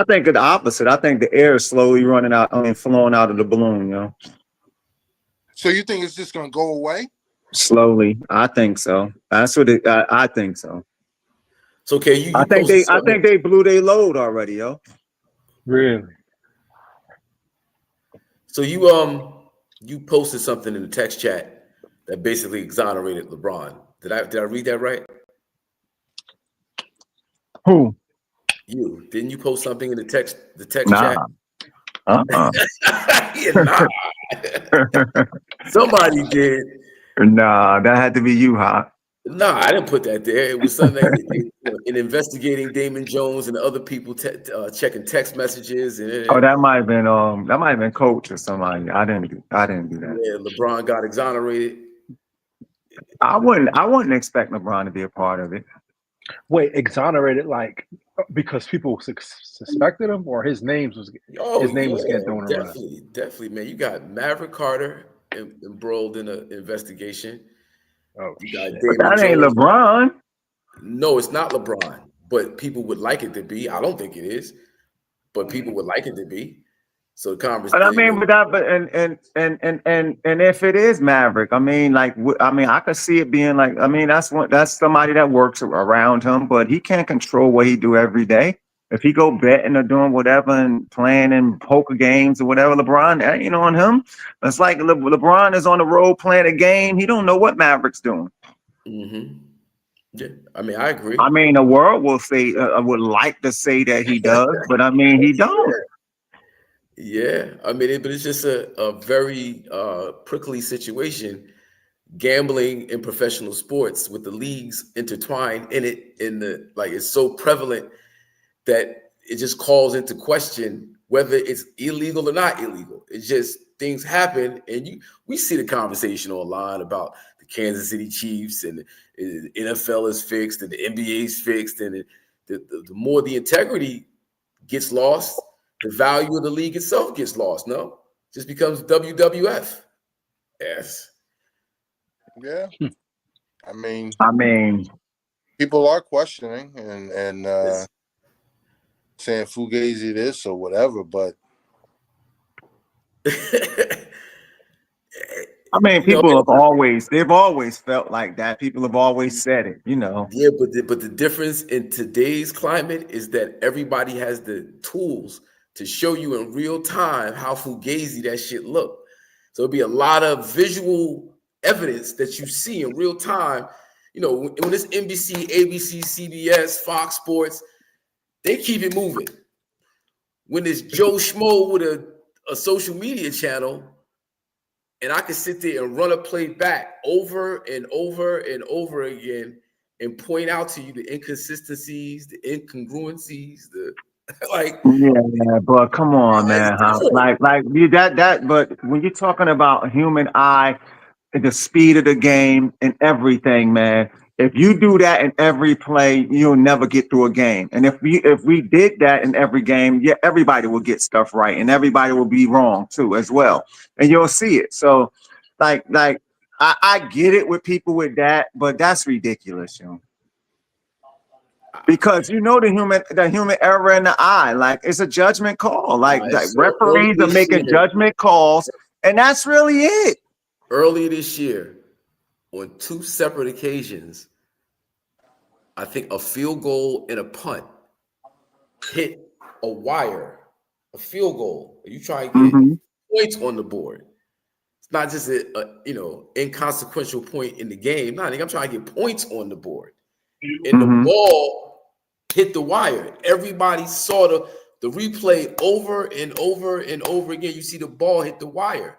think the opposite. I think the air is slowly running out. Flowing out of the balloon, yo. So you think it's just gonna go away? Slowly, I think so. That's what I think so. So okay, I think they blew their load already, yo. Really? So you posted something in the text chat that basically exonerated LeBron. Did I read that right? Who? You didn't you post something in the text Nah. chat? Yeah, nah. Somebody did. Nah, that had to be you, huh? Nah, I didn't put that there. It was something in investigating Damon Jones and other people checking text messages. And that might have been Coach or somebody. I didn't do that. Yeah, LeBron got exonerated. I wouldn't expect LeBron to be a part of it. Wait, exonerated like because people suspected him, or his name was getting thrown around? Definitely, man. You got Maverick Carter embroiled in an investigation. Oh, you got but that ain't LeBron. No, it's not LeBron. But people would like it to be. I don't think it is, but people would like it to be. So the conversation. But I mean, and if it is Maverick, I mean, I could see it being like, I mean, that's somebody that works around him, but he can't control what he do every day. If he go betting or doing whatever and playing in poker games or whatever, LeBron, that ain't on him. It's like LeBron is on the road playing a game. He don't know what Maverick's doing. Mm-hmm. Yeah, I mean, I agree. I mean, the world will say, would like to say that he does, but I mean, he don't. Yeah, I mean, but it's just a very prickly situation. Gambling in professional sports with the leagues intertwined in it, it's so prevalent that it just calls into question whether it's illegal or not illegal. It's just things happen, and we see the conversation online about the Kansas City Chiefs and the NFL is fixed and the NBA is fixed, and the more the integrity gets lost, the value of the league itself gets lost. No, it just becomes WWF. Yes. Yeah. I mean, people are questioning and saying Fugazi this or whatever, but I mean, they've always felt like that. People have always said it, you know. Yeah, but the difference in today's climate is that everybody has the tools to show you in real time how fugazi that shit look. So it'll be a lot of visual evidence that you see in real time. You know, when it's NBC, ABC, CBS, Fox Sports, they keep it moving. When it's Joe Schmo with a social media channel, and I can sit there and run a play back over and over and over again and point out to you the inconsistencies, the incongruencies, yeah, but come on, man. But when you're talking about human eye, the speed of the game and everything, man, if you do that in every play, you'll never get through a game. And if we did that in every game, yeah, everybody will get stuff right and everybody will be wrong too as well. And you'll see it. So I get it with people with that, but that's ridiculous, you know. Because you know the human error in the eye, like it's a judgment call. Referees are making judgment calls, and that's really it. Earlier this year, on 2 separate occasions, I think a field goal and a punt hit a wire, a field goal. You try to get points on the board. It's not just a inconsequential point in the game. No, I think I'm trying to get points on the board. And the ball hit the wire. Everybody saw the replay over and over and over again. You see the ball hit the wire.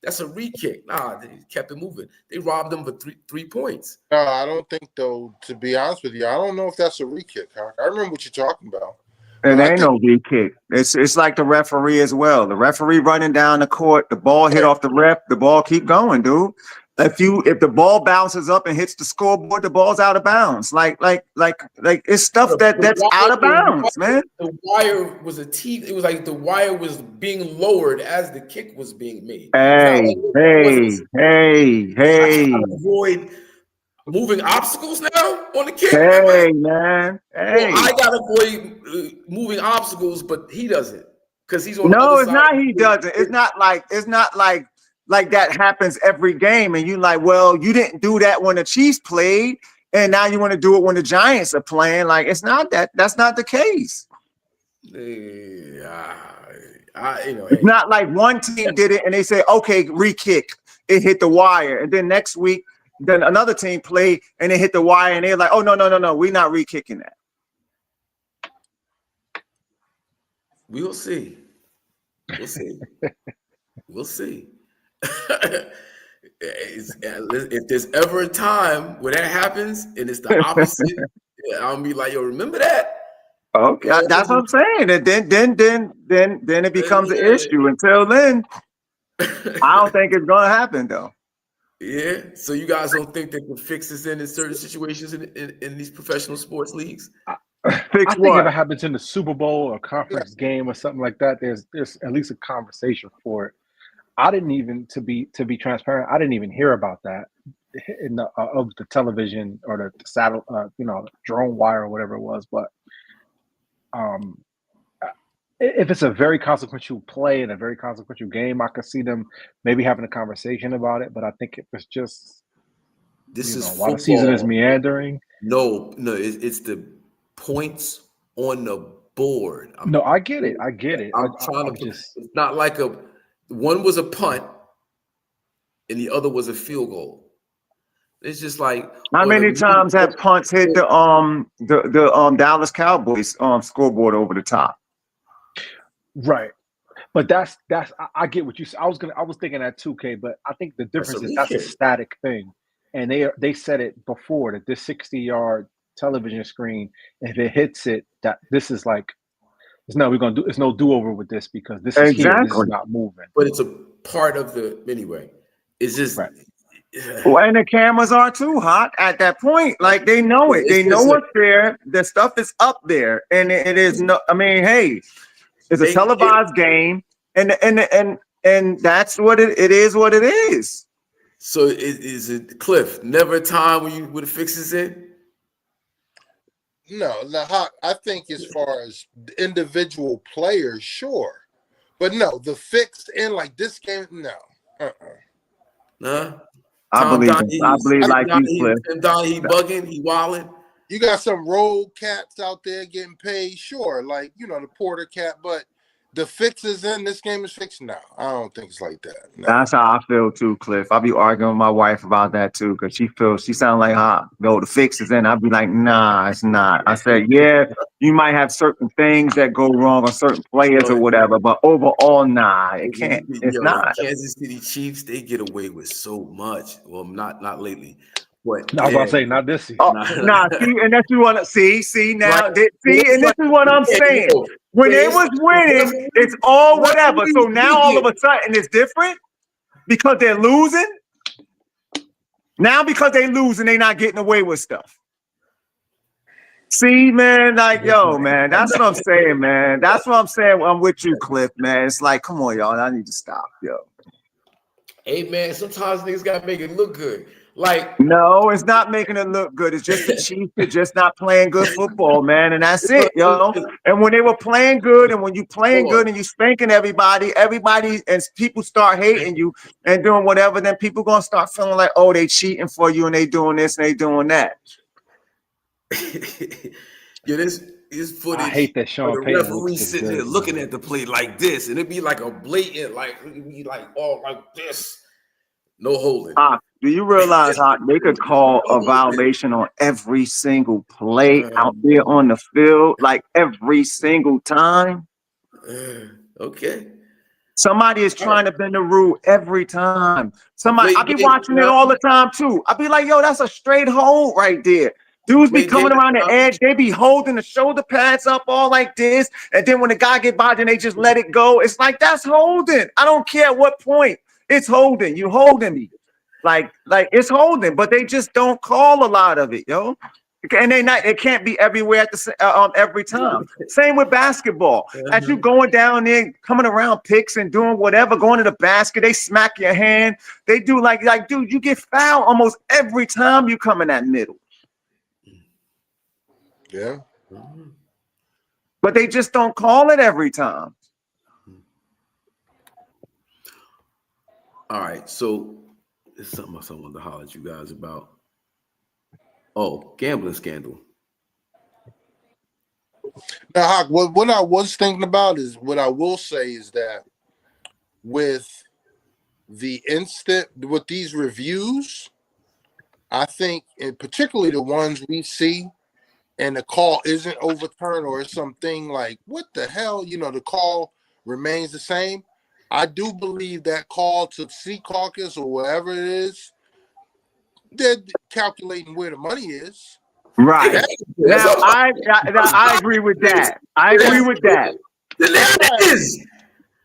That's a re-kick. Nah, they kept it moving. They robbed them for three points. No, I don't think, though, to be honest with you, I don't know if that's a re-kick, Hawk. I remember what you're talking about. It ain't no re-kick. It's like the referee as well. The referee running down the court, the ball hit off the ref, the ball keep going, dude. If the ball bounces up and hits the scoreboard, the ball's out of bounds. Like it's stuff that's out of bounds, man. The wire was it was like the wire was being lowered as the kick was being made. Hey. Avoid moving obstacles now on the kick. Hey, man. Hey. Well, I gotta avoid moving obstacles, but he doesn't because he's on. No, it's not. He doesn't. It's not like that happens every game, and you like, well, you didn't do that when the Chiefs played, and now you want to do it when the Giants are playing. Like, it's not that. That's not the case. It's not like one team did it and they say, okay, re-kick, it hit the wire, and then next week, then another team played and they hit the wire, and they're like, oh no, we're not re-kicking that. We'll see. We'll see. If there's ever a time where that happens and it's the opposite, I'll be like, yo, remember that? Okay, that's what I'm saying. And then it becomes an issue. Until then, I don't think it's gonna happen though. Yeah. So you guys don't think that the fix is in certain situations in these professional sports leagues? I think if it happens in the Super Bowl or conference game or something like that, there's at least a conversation for it. I didn't even, to be transparent, I didn't even hear about that in of the television or the satellite, drone wire or whatever it was. But if it's a very consequential play and a very consequential game, I could see them maybe having a conversation about it. But I think if it's just while the season is meandering, no, it's the points on the board. I get it. It's not like one was a punt and the other was a field goal. It's just like how many times have punts hit the Dallas Cowboys scoreboard over the top? Right. But that's I get what you said. I was thinking that too, K, but I think the difference is that's a static thing. And they said it before that this 60-yard television screen, if it hits it, that this is like it's no do-over with this because this is here, this is not moving. But it's a part of anyway. It's just right. Well, and the cameras are too hot at that point. Like they know it. They know what's there. The stuff is up there. And it is no, I mean, hey, it's a televised game, and that's what it is what it is. So is it, Cliff, never a time when you would fix this in? No, I think as far as individual players, sure. But no, the fixed in like this game, no. Nah. I believe like you, Cliff. And Don, he bugging, he wilding. You got some road cats out there getting paid, sure, like the Porter cat, but the fixes in this game is fixed now. I don't think it's like that. No. That's how I feel too, Cliff. I'll be arguing with my wife about that too, because she sounds like, the fix is in. I'll be like, nah, it's not. I said, yeah, you might have certain things that go wrong on certain players or whatever, but overall, nah, it can't. It's not. Kansas City Chiefs, they get away with so much. Well, not lately. What? I was about to say, not this season. See, and that's you want to see now. And this is what I'm saying. When they was winning, it's all whatever. So now all of a sudden it's different because they're losing. Now because they're losing, they're not getting away with stuff. See, man, like, yo, man, that's what I'm saying, man. That's what I'm saying. I'm with you, Cliff, man. It's like, come on, y'all. I need to stop, yo. Hey man, sometimes niggas gotta make it look good. Like No, it's not making it look good. It's just the Chiefs are just not playing good football, man. And that's it, yo. And when they were playing good, and when you playing good and you spanking everybody and people start hating you and doing whatever, then people gonna start feeling like, oh, they cheating for you and they doing this and they doing that. Yeah, this footage. I hate that Sean the Payton referee looks sitting there good, looking man. at the play like this, and it'd be like a blatant, like it'd be like all like this, no holding. Do you realize how they could call a violation on every single play out there on the field, like every single time? Okay. Somebody is trying to bend the rule every time. I be Game, watching it all the time too. I be like, yo, that's a straight hold right there. Dudes be coming around the edge. They be holding the shoulder pads up all like this. And then when the guy get by, then they just let it go. It's like, that's holding. I don't care at what point. It's holding. You holding me. Like it's holding, but they just don't call a lot of it, yo. And it can't be everywhere at the every time. Same with basketball. As you going down there, coming around picks and doing whatever, going to the basket, they smack your hand. They do like dude, you get fouled almost every time you come in that middle. Yeah. But they just don't call it every time. All right, so it's something else I wanted to holler at you guys about. Oh, gambling scandal. Now, Hawk, what I was thinking about is what I will say is that with these reviews, I think, and particularly the ones we see, and the call isn't overturned or it's something like, what the hell? You know, the call remains the same. I do believe that call to Sea Caucus or whatever it is, they're calculating where the money is. Right. Now, I agree with that. I agree with that. There it is.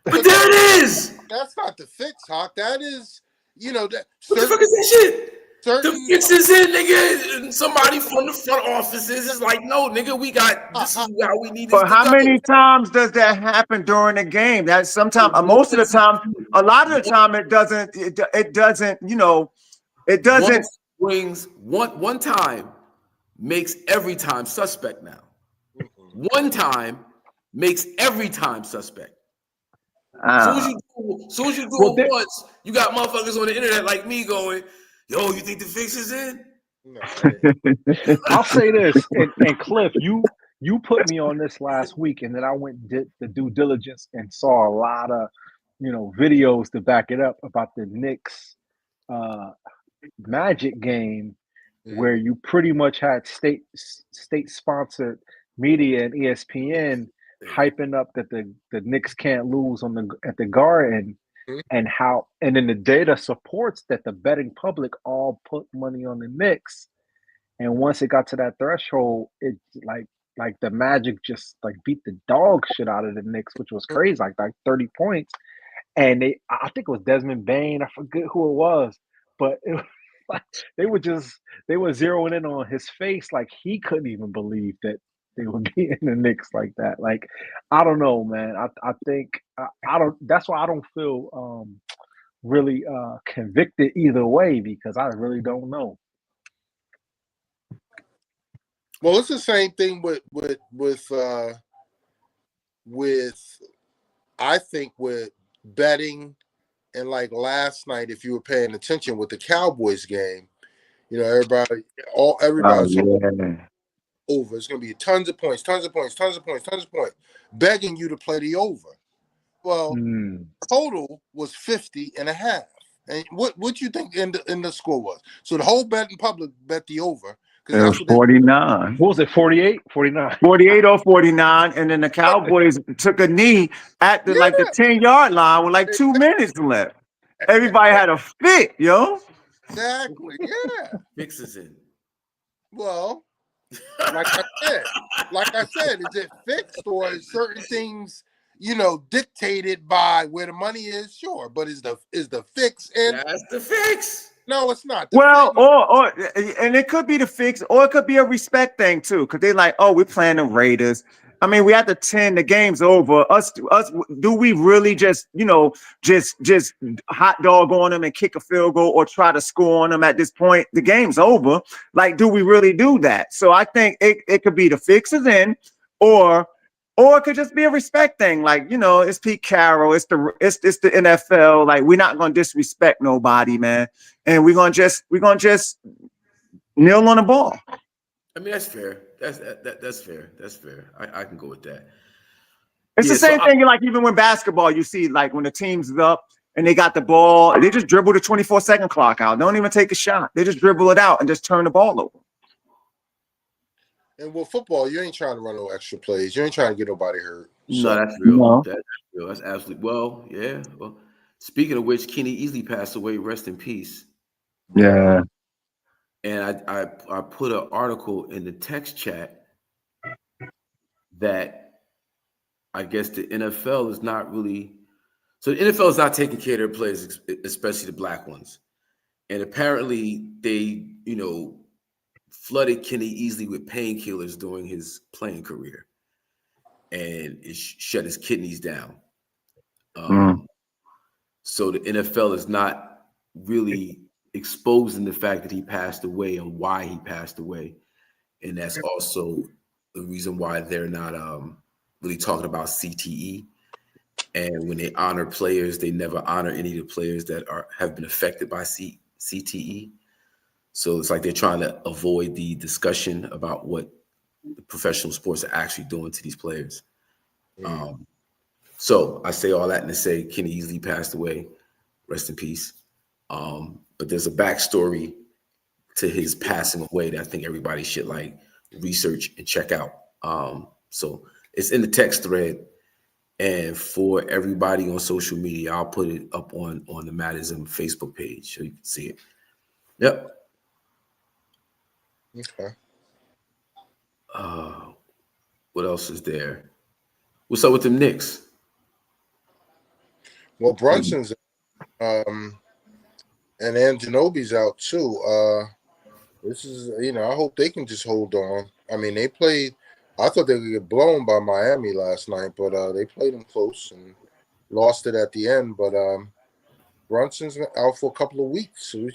But there it is. That's not the fix, Hawk. That is, that. What the fuck is that shit? The fix is in, nigga. And somebody from the front offices is like, no, nigga, this is how we need this. But how many times does that happen during the game? That sometimes, most of the time, a lot of the time, it doesn't. It doesn't. It doesn't. One time makes every time suspect now. One time makes every time suspect. As soon as you do it once, you got motherfuckers on the internet like me going, yo, you think the fix is in? No. I'll say this, and Cliff, you put me on this last week, and then I went and did the due diligence and saw a lot of videos to back it up about the Knicks Magic game, where you pretty much had state sponsored media and ESPN hyping up that the Knicks can't lose at the Garden, and then the data supports that the betting public all put money on the Knicks, and once it got to that threshold, it like the Magic just like beat the dog shit out of the Knicks, which was crazy, like 30 points, and I think it was Desmond Bain, I forget who it was, but it was like they were zeroing in on his face, like he couldn't even believe that they were beating the Knicks like that. Like, I don't know, man. I think I don't. That's why I don't feel really convicted either way, because I really don't know. Well, it's the same thing with I think with betting, and like last night, if you were paying attention with the Cowboys game, everybody over. It's going to be tons of points, begging you to play the over. Well, total was 50.5. And what you think in the score was? So the whole betting public bet the over. It was 49. What was it, 48? 49. 48 or 49. And then the Cowboys took a knee at the 10-yard line with like 2 minutes left. Everybody had a fit, yo. Exactly, yeah. Fixes in. Well, like I said, is it fixed, or is certain things, dictated by where the money is? Sure, but is the fix in? That's the fix. No, it's not. And it could be the fix, or it could be a respect thing too, because they're like, oh, we're playing the Raiders. I mean, we at the 10, the game's over. Us, do we really just hot dog on them and kick a field goal or try to score on them at this point? The game's over. Like, do we really do that? So I think it could be the fixes in, or it could just be a respect thing. Like, it's Pete Carroll, it's the NFL. Like, we're not gonna disrespect nobody, man. And we're gonna just kneel on the ball. I mean, that's fair. That's fair. That's fair. I can go with that. It's the same thing. Like, even when basketball, you see, like, when the team's up and they got the ball, they just dribble the 24-second clock out. They don't even take a shot. They just dribble it out and just turn the ball over. And with football, you ain't trying to run no extra plays. You ain't trying to get nobody hurt. So. No, that's real. No. That's real. That's absolutely yeah. Well, speaking of which, Kenny Easley passed away. Rest in peace. Yeah. And I put an article in the text chat that I guess the NFL is not really. So the NFL is not taking care of their players, especially the black ones. And apparently they, flooded Kenny Easley with painkillers during his playing career, and it shut his kidneys down. So the NFL is not really exposing the fact that he passed away and why he passed away, and that's also the reason why they're not really talking about CTE. And when they honor players, they never honor any of the players that have been affected by CTE. So it's like they're trying to avoid the discussion about what the professional sports are actually doing to these players. So I say all that to say Kenny Easley passed away. Rest in peace. But there's a backstory to his passing away that I think everybody should like research and check out. So it's in the text thread. And for everybody on social media, I'll put it up on the IZM Facebook page so you can see it. Yep. Okay. What else is there? What's up with them Knicks? Well, Brunson's and Ananobi's out too. This is, I hope they can just hold on. I mean, they played. I thought they would get blown by Miami last night, but they played them close and lost it at the end. But Brunson's out for a couple of weeks, so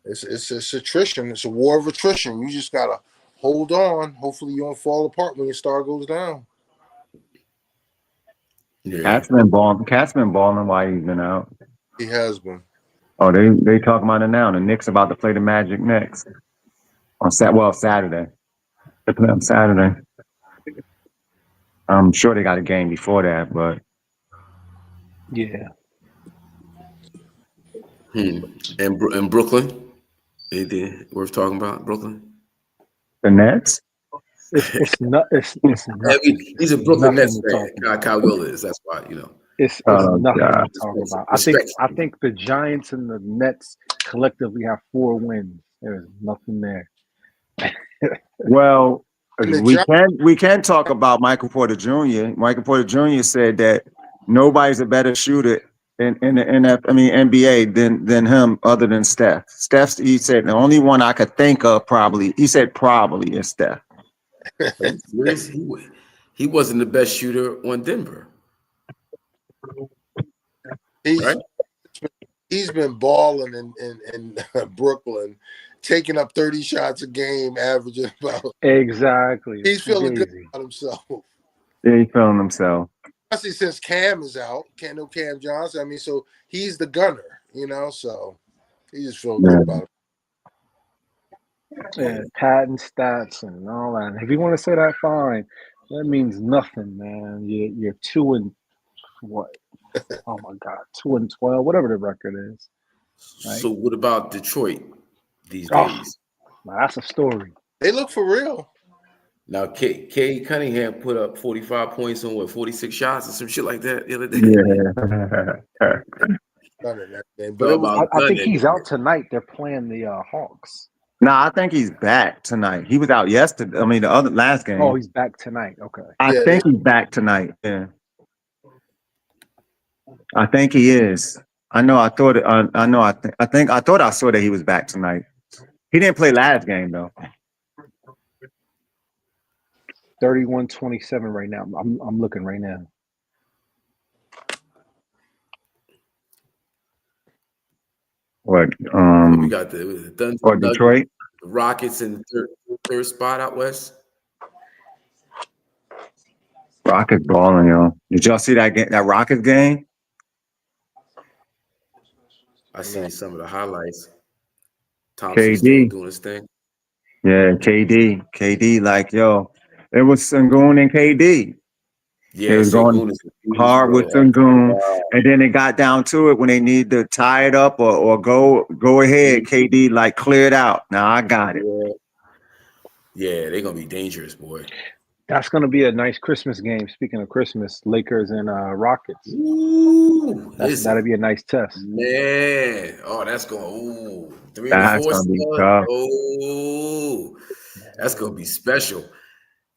it's attrition. It's a war of attrition. You just gotta hold on. Hopefully, you don't fall apart when your star goes down. Yeah. Cat's been balling while he's been out. He has been. Oh, they talking about it now. The Knicks about to play the Magic next on Saturday. They play on Saturday. I'm sure they got a game before that, but yeah. And Brooklyn, anything worth talking about? Brooklyn. the Nets. It's not. It's He's a Brooklyn Nets fan. Kyle Will is. That's why It's nothing God. to talk about. Respect. I think the Giants and the Nets collectively have 4 wins. There's nothing there. Well, we can talk about Michael Porter Jr. Michael Porter Jr. said that nobody's a better shooter in the NBA than him other than Steph. He said the only one I could think of probably is Steph. He wasn't the best shooter on Denver. He's been balling in Brooklyn, taking up 30 shots a game, averaging about. Exactly. He's feeling good about himself. Yeah, he's feeling himself. Especially since Cam is out. Cam Johnson. I mean, so he's the gunner, so he just feels good about it. Yeah, patent stats and all that. If you want to say that, fine. That means nothing, man. You're 2 and what? Oh my God, 2 and 12, whatever the record is. Right? So what about Detroit these days? Now that's a story. They look for real. Now, Cade Cunningham put up 45 points on 46 shots or some shit like that the other day. Yeah. But I think he's out tonight. They're playing the Hawks. Nah, I think he's back tonight. He was out yesterday. I mean, the last game. Oh, he's back tonight. Okay. I think he's back tonight. Yeah. I think he is. I know. I thought. I know. I thought I saw that he was back tonight. He didn't play last game though. 31-27 right now. I'm looking right now. What? So we got the Thunder, Or Detroit? the Rockets in the third spot out west. Rockets balling, yo. Did y'all see that Rockets game? I seen some of the highlights. Thompson still KD. doing his thing. Yeah, KD, like, yo, it was Sengun and KD. They Yeah, was going Sengun is confused, hard with bro. Sengun, Wow. and then it got down to it when they need to tie it up or go ahead. KD like cleared out. Now I got it. Yeah, they're gonna be dangerous, boy. That's going to be a nice Christmas game. Speaking of Christmas, Lakers and Rockets. Ooh, That'll be a nice test. man. Oh, that's going. Ooh, 3 and That's 4 gonna be stuff. tough. Oh, that's gonna be special.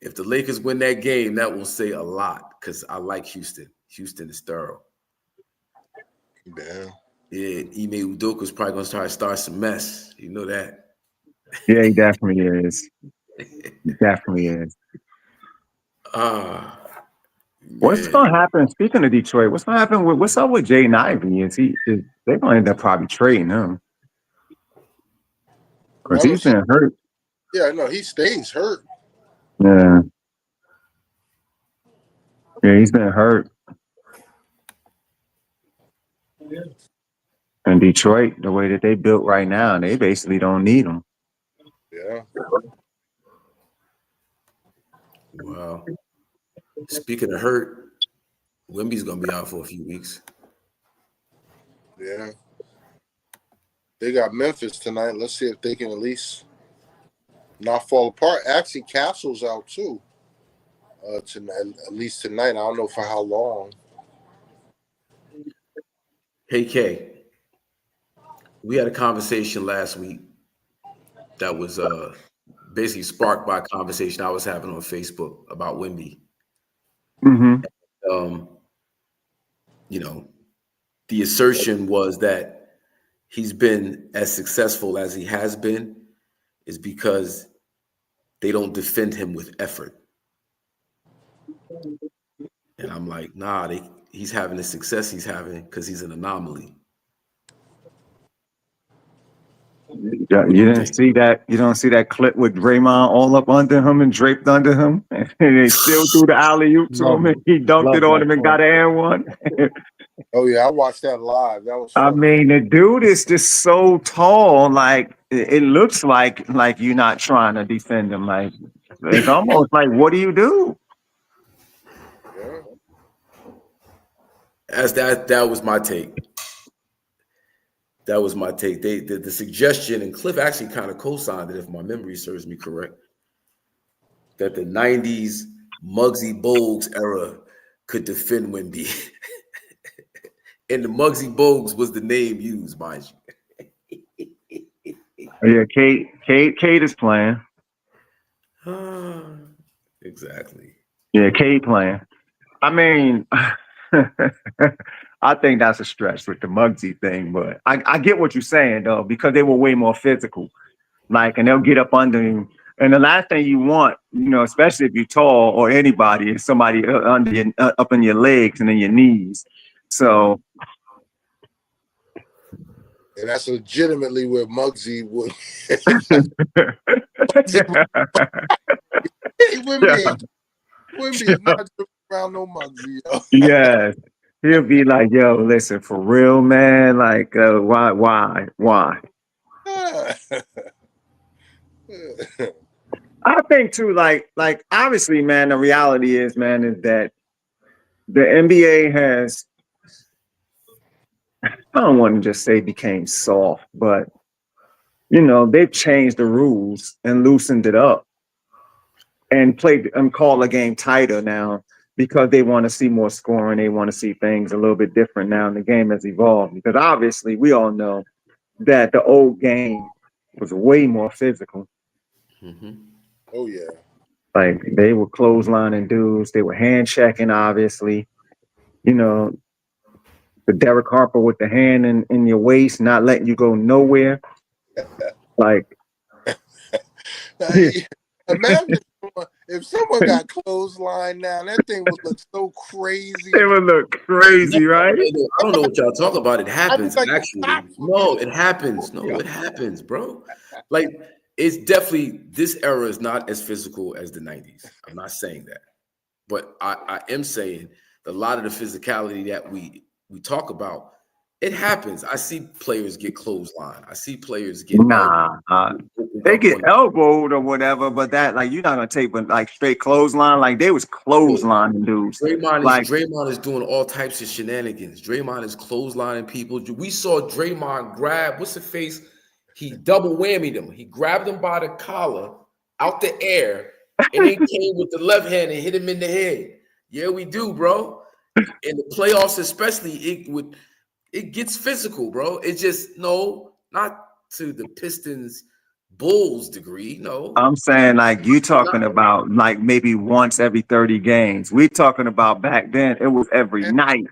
If the Lakers win that game, that will say a lot because I like Houston. Houston is thorough. Yeah. Yeah, Ime Udoka's probably gonna start some mess. You know that. Yeah, he definitely is. He definitely is. What's Man. gonna happen? Speaking of Detroit, what's up with Jaden Ivey? They're gonna end up probably trading him because he's been hurt. Yeah, no, he stays hurt. Yeah, he's been hurt. And Detroit, the way that they built right now, they basically don't need him. Yeah. Wow. Speaking of hurt, Wemby's gonna be out for a few weeks. Yeah. They got Memphis tonight. Let's see if they can at least not fall apart. Actually, Castle's out too. At least tonight. I don't know for how long. Hey Kay, we had a conversation last week that was basically sparked by a conversation I was having on Facebook about Wemby. Mm-hmm. You know, the assertion was that he's been as successful as he has been is because they don't defend him with effort. And I'm like, nah, he's having the success he's having because he's an anomaly. You didn't see that? You don't see that clip with Draymond all up under him and draped under him, and they still threw the alley-oop to him, and he dunked it on him and got an one. Oh yeah, I watched that live. That was funny. I mean, the dude is just so tall. Like it looks like you're not trying to defend him. Like it's almost like, what do you do? Yeah. As that was my take. That was my take. The suggestion, and Cliff actually kind of co-signed it, if my memory serves me correct, that the 90s Muggsy Bogues era could defend Wemby. And the Muggsy Bogues was the name used, mind you. Yeah, Kate is playing. Exactly. Yeah, Kate playing. I mean, I think that's a stretch with the Muggsy thing, but I get what you're saying though, because they were way more physical. Like, and they'll get up under him. And the last thing you want, especially if you're tall or anybody, is somebody under your, up in your legs and in your knees. So, And that's legitimately where Muggsy would. Hey, Wemby is not around no Muggsy. Yo. Yes. He'll be like, yo, listen, for real, man. Like, why? I think too, like obviously, man, the reality is, man, is that the NBA has, I don't want to just say became soft, but they've changed the rules and loosened it up and played and call the game tighter now because they want to see more scoring. They want to see things a little bit different now. And the game has evolved because obviously we all know that the old game was way more physical. Mm-hmm. Oh yeah. Like they were clotheslining dudes, they were hand checking, obviously. The Derek Harper with the hand in your waist, not letting you go nowhere. Like imagine If someone got clothesline now, that thing would look so crazy. It would look crazy, right? I don't know what y'all talk about. It happens, like, actually. No, it happens. No, it happens, bro. Like, it's definitely, this era is not as physical as the 90s. I'm not saying that. But I am saying that a lot of the physicality that we talk about, it happens. I see players get clothesline. I see players get they get elbowed or whatever, but that, like, you're not gonna take but like straight clothesline. Like, they was clotheslining dudes. Draymond is doing all types of shenanigans. Draymond is clotheslining people. We saw Draymond grab, what's the face? He double whammied him. He grabbed him by the collar out the air and then came with the left hand and hit him in the head. Yeah, we do, bro. In the playoffs, especially, it gets physical, bro. It's just, no, not to the Pistons Bulls degree. No, I'm saying, like, you talking about like maybe once every 30 games. We talking about back then, it was every night.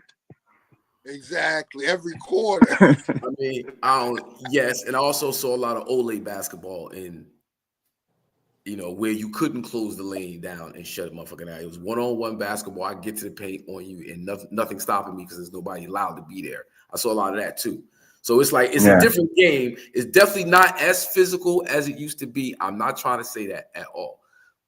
Exactly, every quarter. I mean, yes, and I also saw a lot of Ole basketball in, where you couldn't close the lane down and shut a motherfucker out. It was one-on-one basketball. I get to the paint on you and nothing stopping me because there's nobody allowed to be there. I saw a lot of that too. So it's like, it's a different game. It's definitely not as physical as it used to be. I'm not trying to say that at all.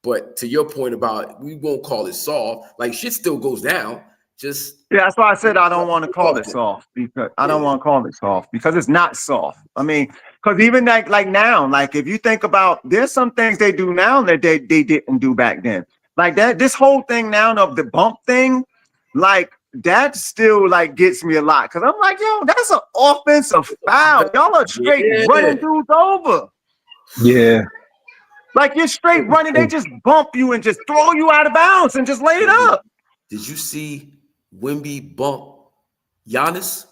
But to your point about, we won't call it soft. Like, shit still goes down. That's why I said I don't want to call it soft, because I don't want to call it soft because it's not soft. I mean, because even like now, like, if you think about, there's some things they do now that they didn't do back then. Like that, this whole thing now of the bump thing, like, that still like gets me a lot, because I'm like, yo, that's an offensive foul. Y'all are straight running dudes over. Yeah. Like, you're straight running, they just bump you and just throw you out of bounds and just lay it up. Did you see Wemby bump Giannis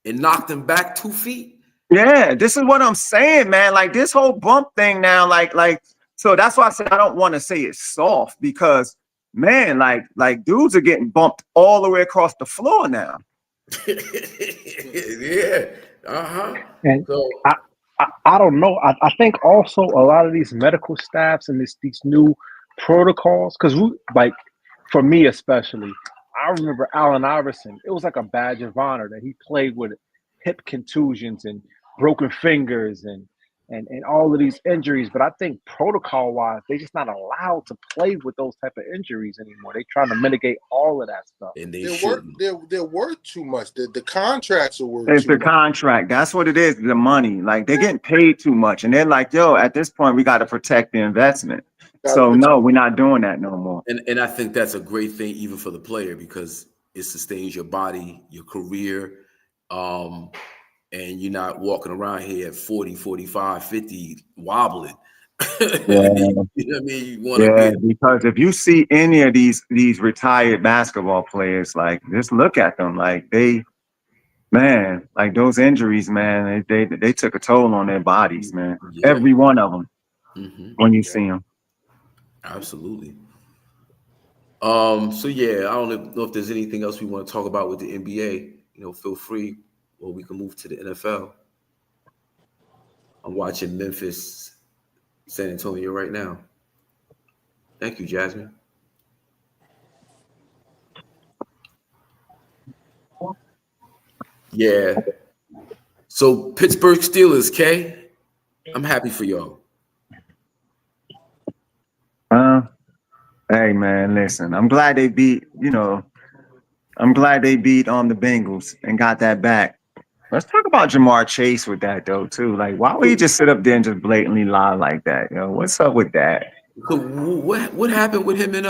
and knocked him back 2 feet? Yeah, this is what I'm saying, man. Like, this whole bump thing now, like, so that's why I said I don't want to say it's soft, because, man, like dudes are getting bumped all the way across the floor now. Yeah. And so, I don't know. I think also a lot of these medical staffs and these new protocols, because for me especially, I remember Allen Iverson. It was like a badge of honor that he played with hip contusions and broken fingers and all of these injuries. But I think protocol-wise, they're just not allowed to play with those type of injuries anymore. They're trying to mitigate all of that stuff. And they're worth too much. The contracts are worth it's too much. It's the contract. That's what it is, the money. Like, they're getting paid too much. And they're like, yo, at this point, we got to protect the investment. So no, we're not doing that no more. And I think that's a great thing even for the player, because it sustains your body, your career, and you're not walking around here at 40, 45, 50 wobbling. You know what I mean? You want to be, because if you see any of these retired basketball players, like, just look at them, like, like, those injuries, man, they took a toll on their bodies, man. Yeah. Every one of them. When you see them. Absolutely. So yeah, I don't know if there's anything else we want to talk about with the NBA. Feel free, or we can move to the NFL. I'm watching Memphis, San Antonio right now. Thank you, Jasmine. Yeah. So Pittsburgh Steelers, Kay, I'm happy for y'all. Hey, man, listen, I'm glad they beat, the Bengals and got that back. Let's talk about Jamar Chase with that, though, too. Like, why would he just sit up there and just blatantly lie like that? What's up with that? So what happened with him and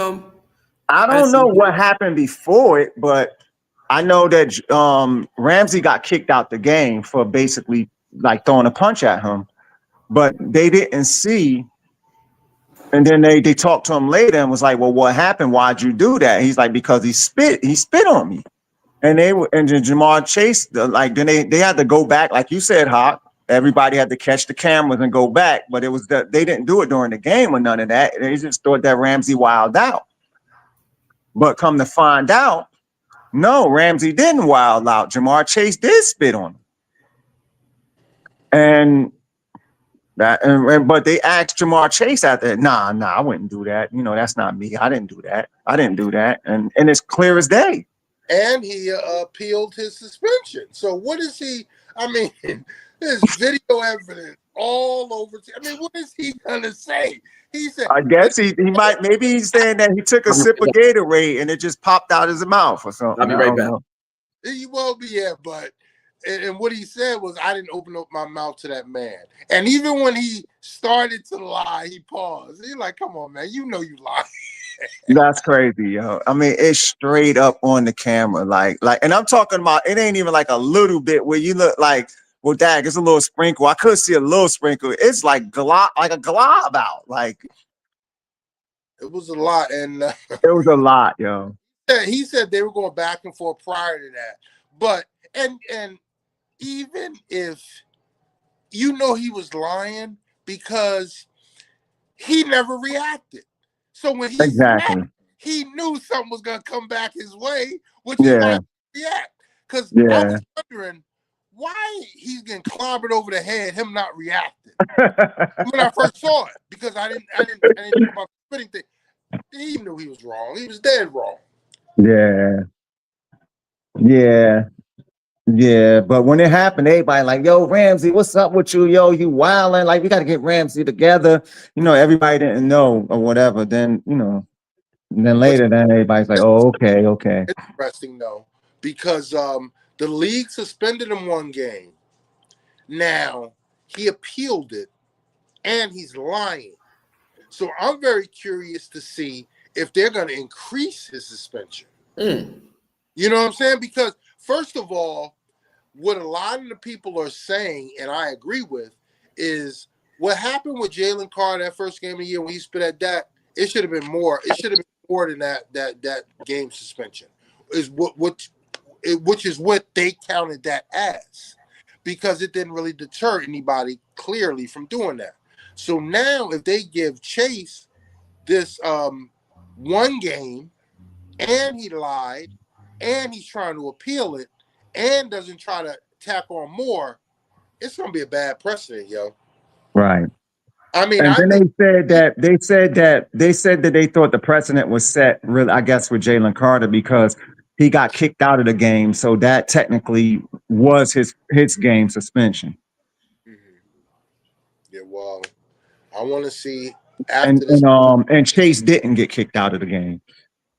I don't know what happened before it, but I know that Ramsey got kicked out the game for basically like throwing a punch at him, but they didn't see. And then they talked to him later and was like, well, what happened? Why'd you do that? He's like, because he spit on me. And Jamar Chase, then they had to go back, like you said, Hawk. Everybody had to catch the cameras and go back, but it was they didn't do it during the game or none of that. They just thought that Ramsey wilded out. But come to find out, no, Ramsey didn't wild out. Jamar Chase did spit on him. And But they asked Jamar Chase after, nah, I wouldn't do that. You know, that's not me. I didn't do that. And it's clear as day. And he appealed his suspension. So what is he? I mean, there's video evidence all over. I mean, what is he gonna say? He said, I guess he might. Maybe he's saying that he took a sip of Gatorade and it just popped out his mouth or something. I'll be right back. He won't be, yeah, but and what he said was, I didn't open up my mouth to that man. And even when he started to lie, he paused. He's like, come on, man, you know you lie. That's crazy, yo. I mean, it's straight up on the camera, like, and I'm talking about it ain't even like a little bit where you look like, well, dang, it's a little sprinkle. I could see a little sprinkle. It's like a glob out. Like it was a lot, and it was a lot, yo. He said they were going back and forth prior to that, but and even if you know he was lying because he never reacted. So when he snapped, he knew something was gonna come back his way, which is why he react. Because I was wondering why he's getting clobbered over the head, him not reacting. When I first saw it, because I didn't know about the spitting thing. He knew he was wrong. He was dead wrong. Yeah, but when it happened, everybody like, yo, Ramsey, what's up with you? Yo, you wilding. Like, we got to get Ramsey together. You know, everybody didn't know or whatever. Then, you know, and then later, then everybody's like, oh, okay. Interesting, though, because the league suspended him one game. Now, he appealed it, and he's lying. So I'm very curious to see if they're going to increase his suspension. You know what I'm saying? Because first of all, what a lot of the people are saying, and I agree with, is what happened with Jalen Carter that first game of the year when he spit at Dak. It should have been more. It should have been more than that game suspension. Is which is what they counted that as, because it didn't really deter anybody clearly from doing that. So now, if they give Chase this one game, and he lied, and he's trying to appeal it, and doesn't try to tack on more, it's gonna be a bad precedent, yo. Right. I mean, and then they said that they thought the precedent was set, really, I guess, with Jalen Carter because he got kicked out of the game, so that technically was his game suspension. Yeah, well, I want to see after this. And Chase didn't get kicked out of the game.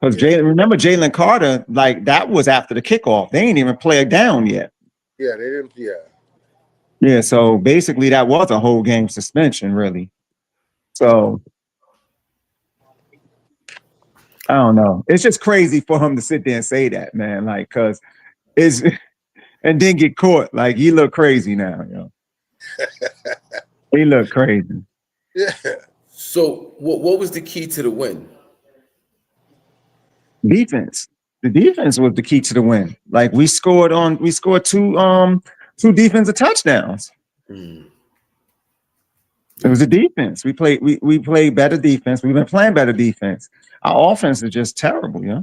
Because Jalen Carter, like, that was after the kickoff. They ain't even played down yet. Yeah, they didn't. Yeah. Yeah, so basically that was a whole game suspension, really. So I don't know. It's just crazy for him to sit there and say that, man. Like, cause it's and then get caught. Like, he look crazy now, yo. He look crazy. Yeah. So what was the key to the win? Defense. The defense was the key to the win. Like, we scored two defensive touchdowns. It was the defense. We played better defense. We've been playing better defense. Our offense is just terrible, yeah.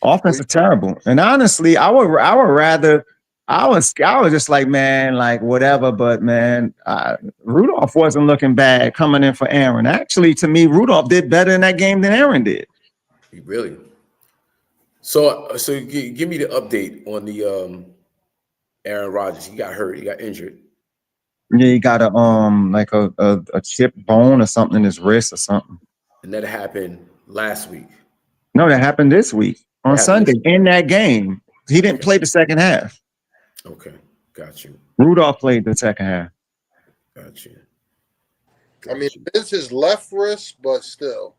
Offense is terrible. And honestly, I would rather. I was just like, man, like whatever. But man, Rudolph wasn't looking bad coming in for Aaron. Actually, to me, Rudolph did better in that game than Aaron did. Really? So give me the update on the Aaron Rodgers. He got hurt. He got injured. Yeah, he got a chipped bone or something in his wrist or something. And that happened last week. No, that happened this week on Sunday in that game. He didn't play the second half. Okay, got you. Rudolph played the second half. Got you. I mean, it's his left wrist, but still,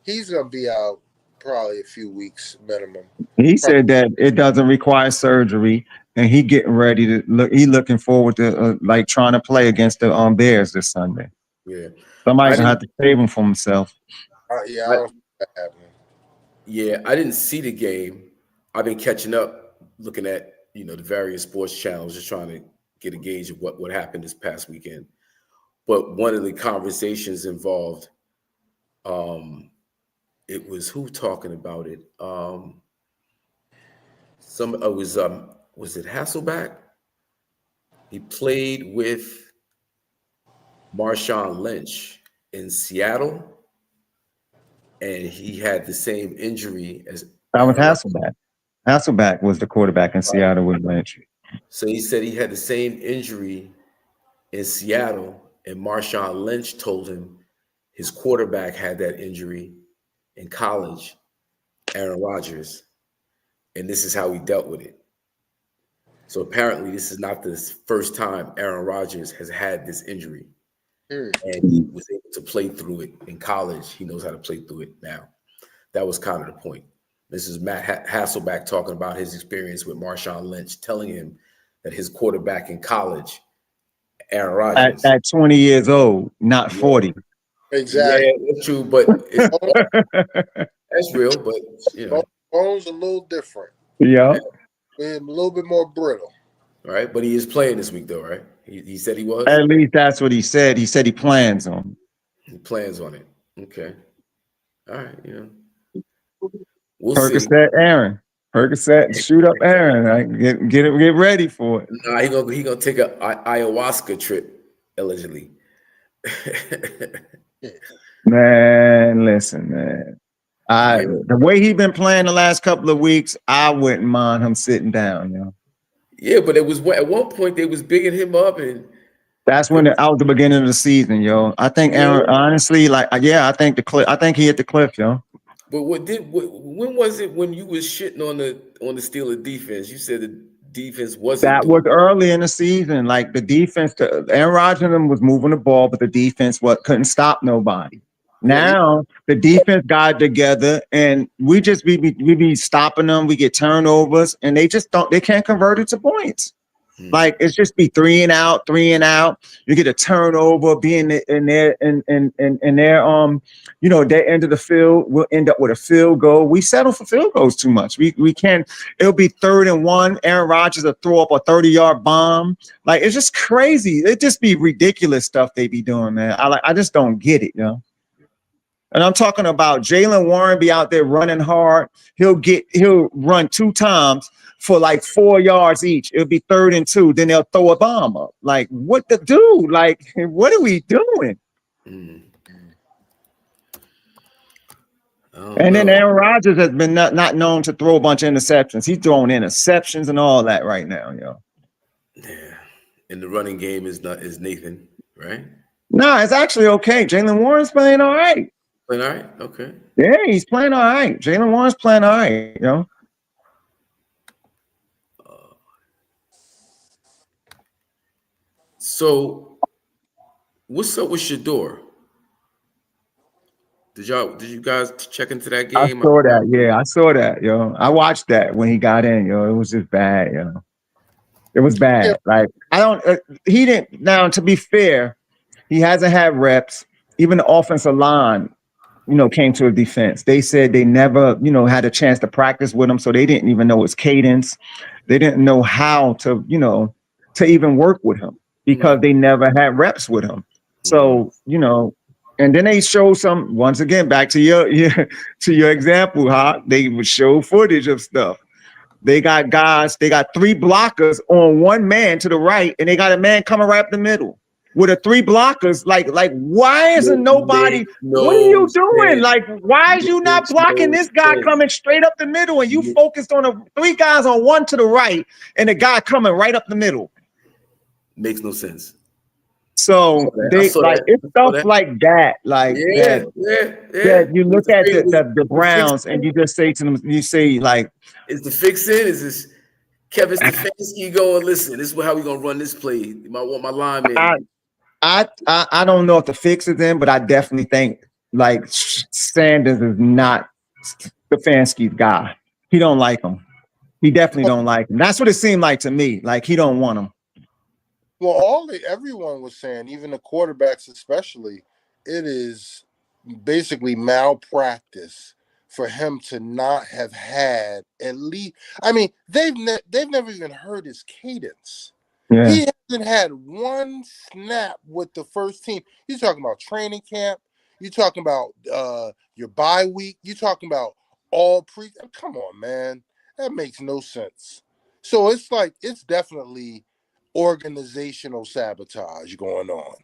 he's gonna be out probably a few weeks minimum. He said that it doesn't require surgery, and he getting ready to look. He looking forward to like trying to play against the Bears this Sunday. Yeah, somebody's gonna have to save him from himself. I don't see that happening. Yeah, I didn't see the game. I've been catching up, looking at the various sports channels, just trying to get a gauge of what happened this past weekend. But one of the conversations involved, it was who talking about it? Was it Hasselback? He played with Marshawn Lynch in Seattle, and he had the same injury as That was Aaron Rodgers. Hasselbeck. Hasselbeck was the quarterback in Seattle with Lynch. So he said he had the same injury in Seattle, and Marshawn Lynch told him his quarterback had that injury in college, Aaron Rodgers, and this is how he dealt with it. So apparently this is not the first time Aaron Rodgers has had this injury. And he was able to play through it in college. He knows how to play through it now. That was kind of the point. This is Matt Hasselbeck talking about his experience with Marshawn Lynch, telling him that his quarterback in college, Aaron Rodgers, At 20 years old, not 40. Exactly. Yeah, that's true, but that's real. But you know, Bones a little different. Yeah. A little bit more brittle. Right, but he is playing this week, though, right? He said he was. At least that's what he said. He said he plans on. He plans on it. Okay. All right. You know, we'll see. Percocet Aaron. Percocet, shoot up Aaron. Right? Get ready for it. Nah, he gonna take a ayahuasca trip allegedly. Man, listen, man. The way he been playing the last couple of weeks, I wouldn't mind him sitting down, you know. Yeah, but it was at one point they was bigging him up, and that's when out the beginning of the season, yo. I think Aaron, honestly, I think he hit the cliff, yo. But when was it when you was shitting on the Steelers defense? You said the defense wasn't. That was early in the season. Like the defense, Aaron Rodgers was moving the ball, but the defense couldn't stop nobody. Now the defense got together, and we be stopping them. We get turnovers, and they can't convert it to points. Like it's just be 3 and out. You get a turnover, be in their their end of the field. We'll end up with a field goal. We settle for field goals too much. We can't. It'll be 3rd and 1. Aaron Rodgers will throw up a 30-yard bomb. Like it's just crazy. It just be ridiculous stuff they be doing, man. I just don't get it, you know. And I'm talking about Jaylen Warren be out there running hard. He'll run 2 times for like 4 yards each. It'll be 3rd and 2. Then they'll throw a bomb up. Like, what to do? Like, what are we doing? And then Aaron Rodgers has been not known to throw a bunch of interceptions. He's throwing interceptions and all that right now, yo. Yeah. And the running game is Nathan, right? No, it's actually okay. Jaylen Warren's playing all right. Playing all right? Okay. Yeah, he's playing all right. Jaylen Warren's playing all right, you know. So, what's up with Shaduer? Did you guys check into that game? I saw that. Yeah, I saw that, yo. I watched that when he got in, yo. It was just bad, yo. It was bad. Like he didn't. Now, to be fair, he hasn't had reps. Even the offensive line, came to a defense. They said they never, had a chance to practice with him, so they didn't even know his cadence. They didn't know how to, to even work with him because they never had reps with him. So, and then they show some, once again, back to your example, huh? They would show footage of stuff. They got 3 blockers on 1 man to the right, and they got a man coming right up the middle. With the 3 blockers, like why isn't nobody? What are you doing? Like, why is you not blocking this guy coming straight up the middle, and you focused on 3 guys on 1 to the right, and a guy coming right up the middle? Makes no sense. So it's stuff like that, that you look at the Browns, and you just say to them, you say like, "Is the fix in? Is this Kevin Stefanski going? Listen, this is how we gonna run this play. I want my lineman." I don't know if the fix is in, but I definitely think like Sanders is not Stefanski's guy. He don't like him. He definitely don't like him. That's what it seemed like to me. Like he don't want him. Well, everyone was saying, even the quarterbacks especially, it is basically malpractice for him to not have had at least. I mean, they've never even heard his cadence. Yeah. He hasn't had 1 snap with the first team. You're talking about training camp. You're talking about your bye week. You're talking about all pre. Come on, man. That makes no sense. So it's definitely organizational sabotage going on.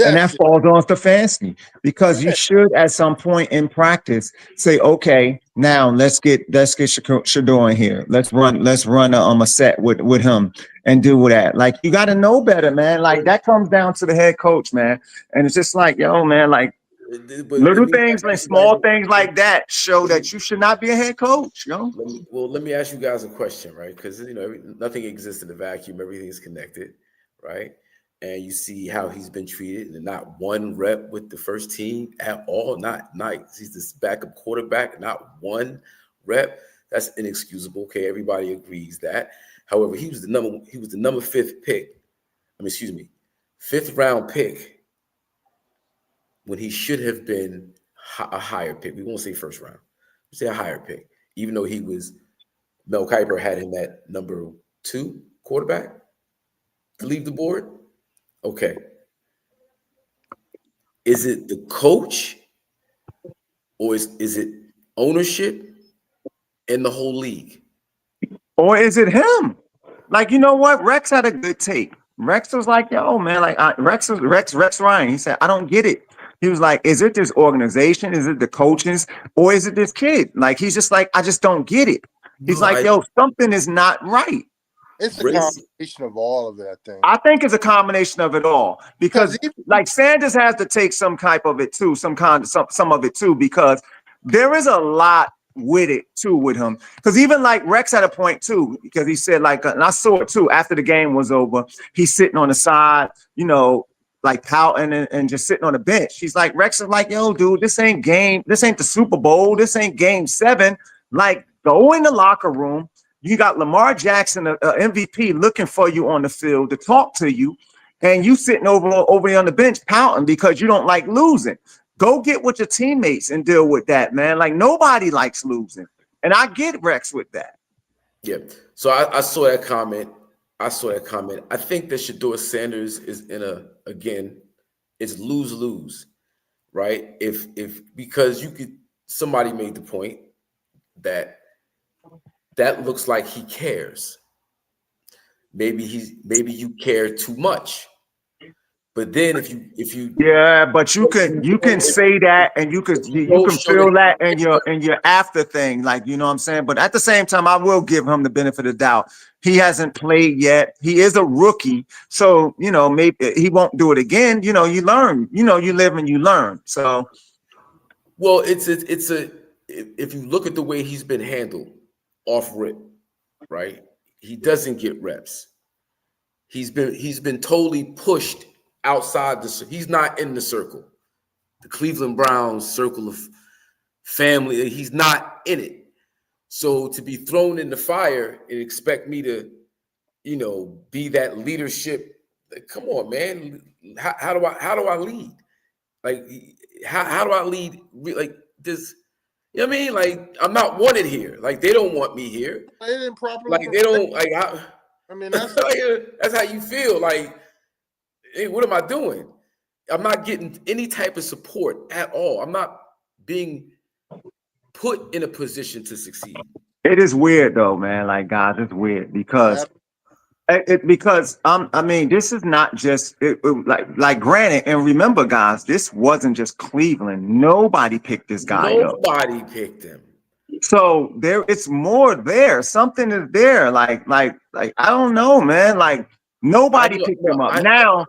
And that falls on Stefanski, because you should at some point in practice say, okay, now let's get Shaduer in here. Let's run a set with him and do that. Like, you got to know better, man. Like, that comes down to the head coach, man. And it's just like, yo, man, like, little things like small things like that show that you should not be a head coach, yo. Let me ask you guys a question, right? Because nothing exists in a vacuum. Everything is connected, right? And you see how he's been treated, and not one rep with the first team at all. Not he's this backup quarterback, not one rep. That's inexcusable. Okay, everybody agrees that. However, he was the number 5th pick. Fifth round pick, when he should have been a higher pick. We won't say first round. We say a higher pick, even though Mel Kiper had him at number 2 quarterback to leave the board. Okay. Is it the coach, or is it ownership and the whole league? Or is it him? Like, you know what? Rex had a good take. Rex was like, yo, man, like Rex Ryan. He said, I don't get it. He was like, is it this organization? Is it the coaches? Or is it this kid? Like, he's just like, I just don't get it. He's yo, something is not right. It's a combination of all of it, I think it's a combination of it all, because like Sanders has to take some type of it too, some of it too, because there is a lot with it too with him. Because even like Rex had a point too, because he said like, and I saw it too after the game was over, he's sitting on the side, like pouting and just sitting on the bench. He's like, Rex is like, yo, dude, this ain't the Super Bowl, this ain't Game 7. Like, go in the locker room. You got Lamar Jackson, a MVP, looking for you on the field to talk to you, and you sitting over on the bench pouting because you don't like losing. Go get with your teammates and deal with that, man. Like, nobody likes losing, and I get Rex with that. Yeah. So I saw that comment. I think that Shaduer Sanders is it's lose-lose, right? Because somebody made the point that looks like he cares. Maybe you care too much. But then if you but you can say that, and you can feel that in your after thing, like, you know what I'm saying. But at the same time, I will give him the benefit of the doubt. He hasn't played yet. He is a rookie, so maybe he won't do it again. You learn. You live and you learn. So, well, if you look at the way he's been handled off rip, right? He doesn't get reps. He's been totally pushed outside he's not in the circle, the Cleveland Browns circle of family. He's not in it. So to be thrown in the fire and expect me to, be that leadership, like, come on, man. How do I lead? Like, how do I lead? Like this, you know what I mean? Like, I'm not wanted here. Like, they don't want me here. They didn't properly. Like, they don't like. That's that's how you feel. Like, hey, what am I doing? I'm not getting any type of support at all. I'm not being put in a position to succeed. It is weird though, man. Like, guys, it's weird because this is not just like granted, and remember, guys, this wasn't just Cleveland. Nobody picked this guy up. Nobody picked him. So it's more there. Something is there. Like I don't know, man. Like, nobody picked him up. Now,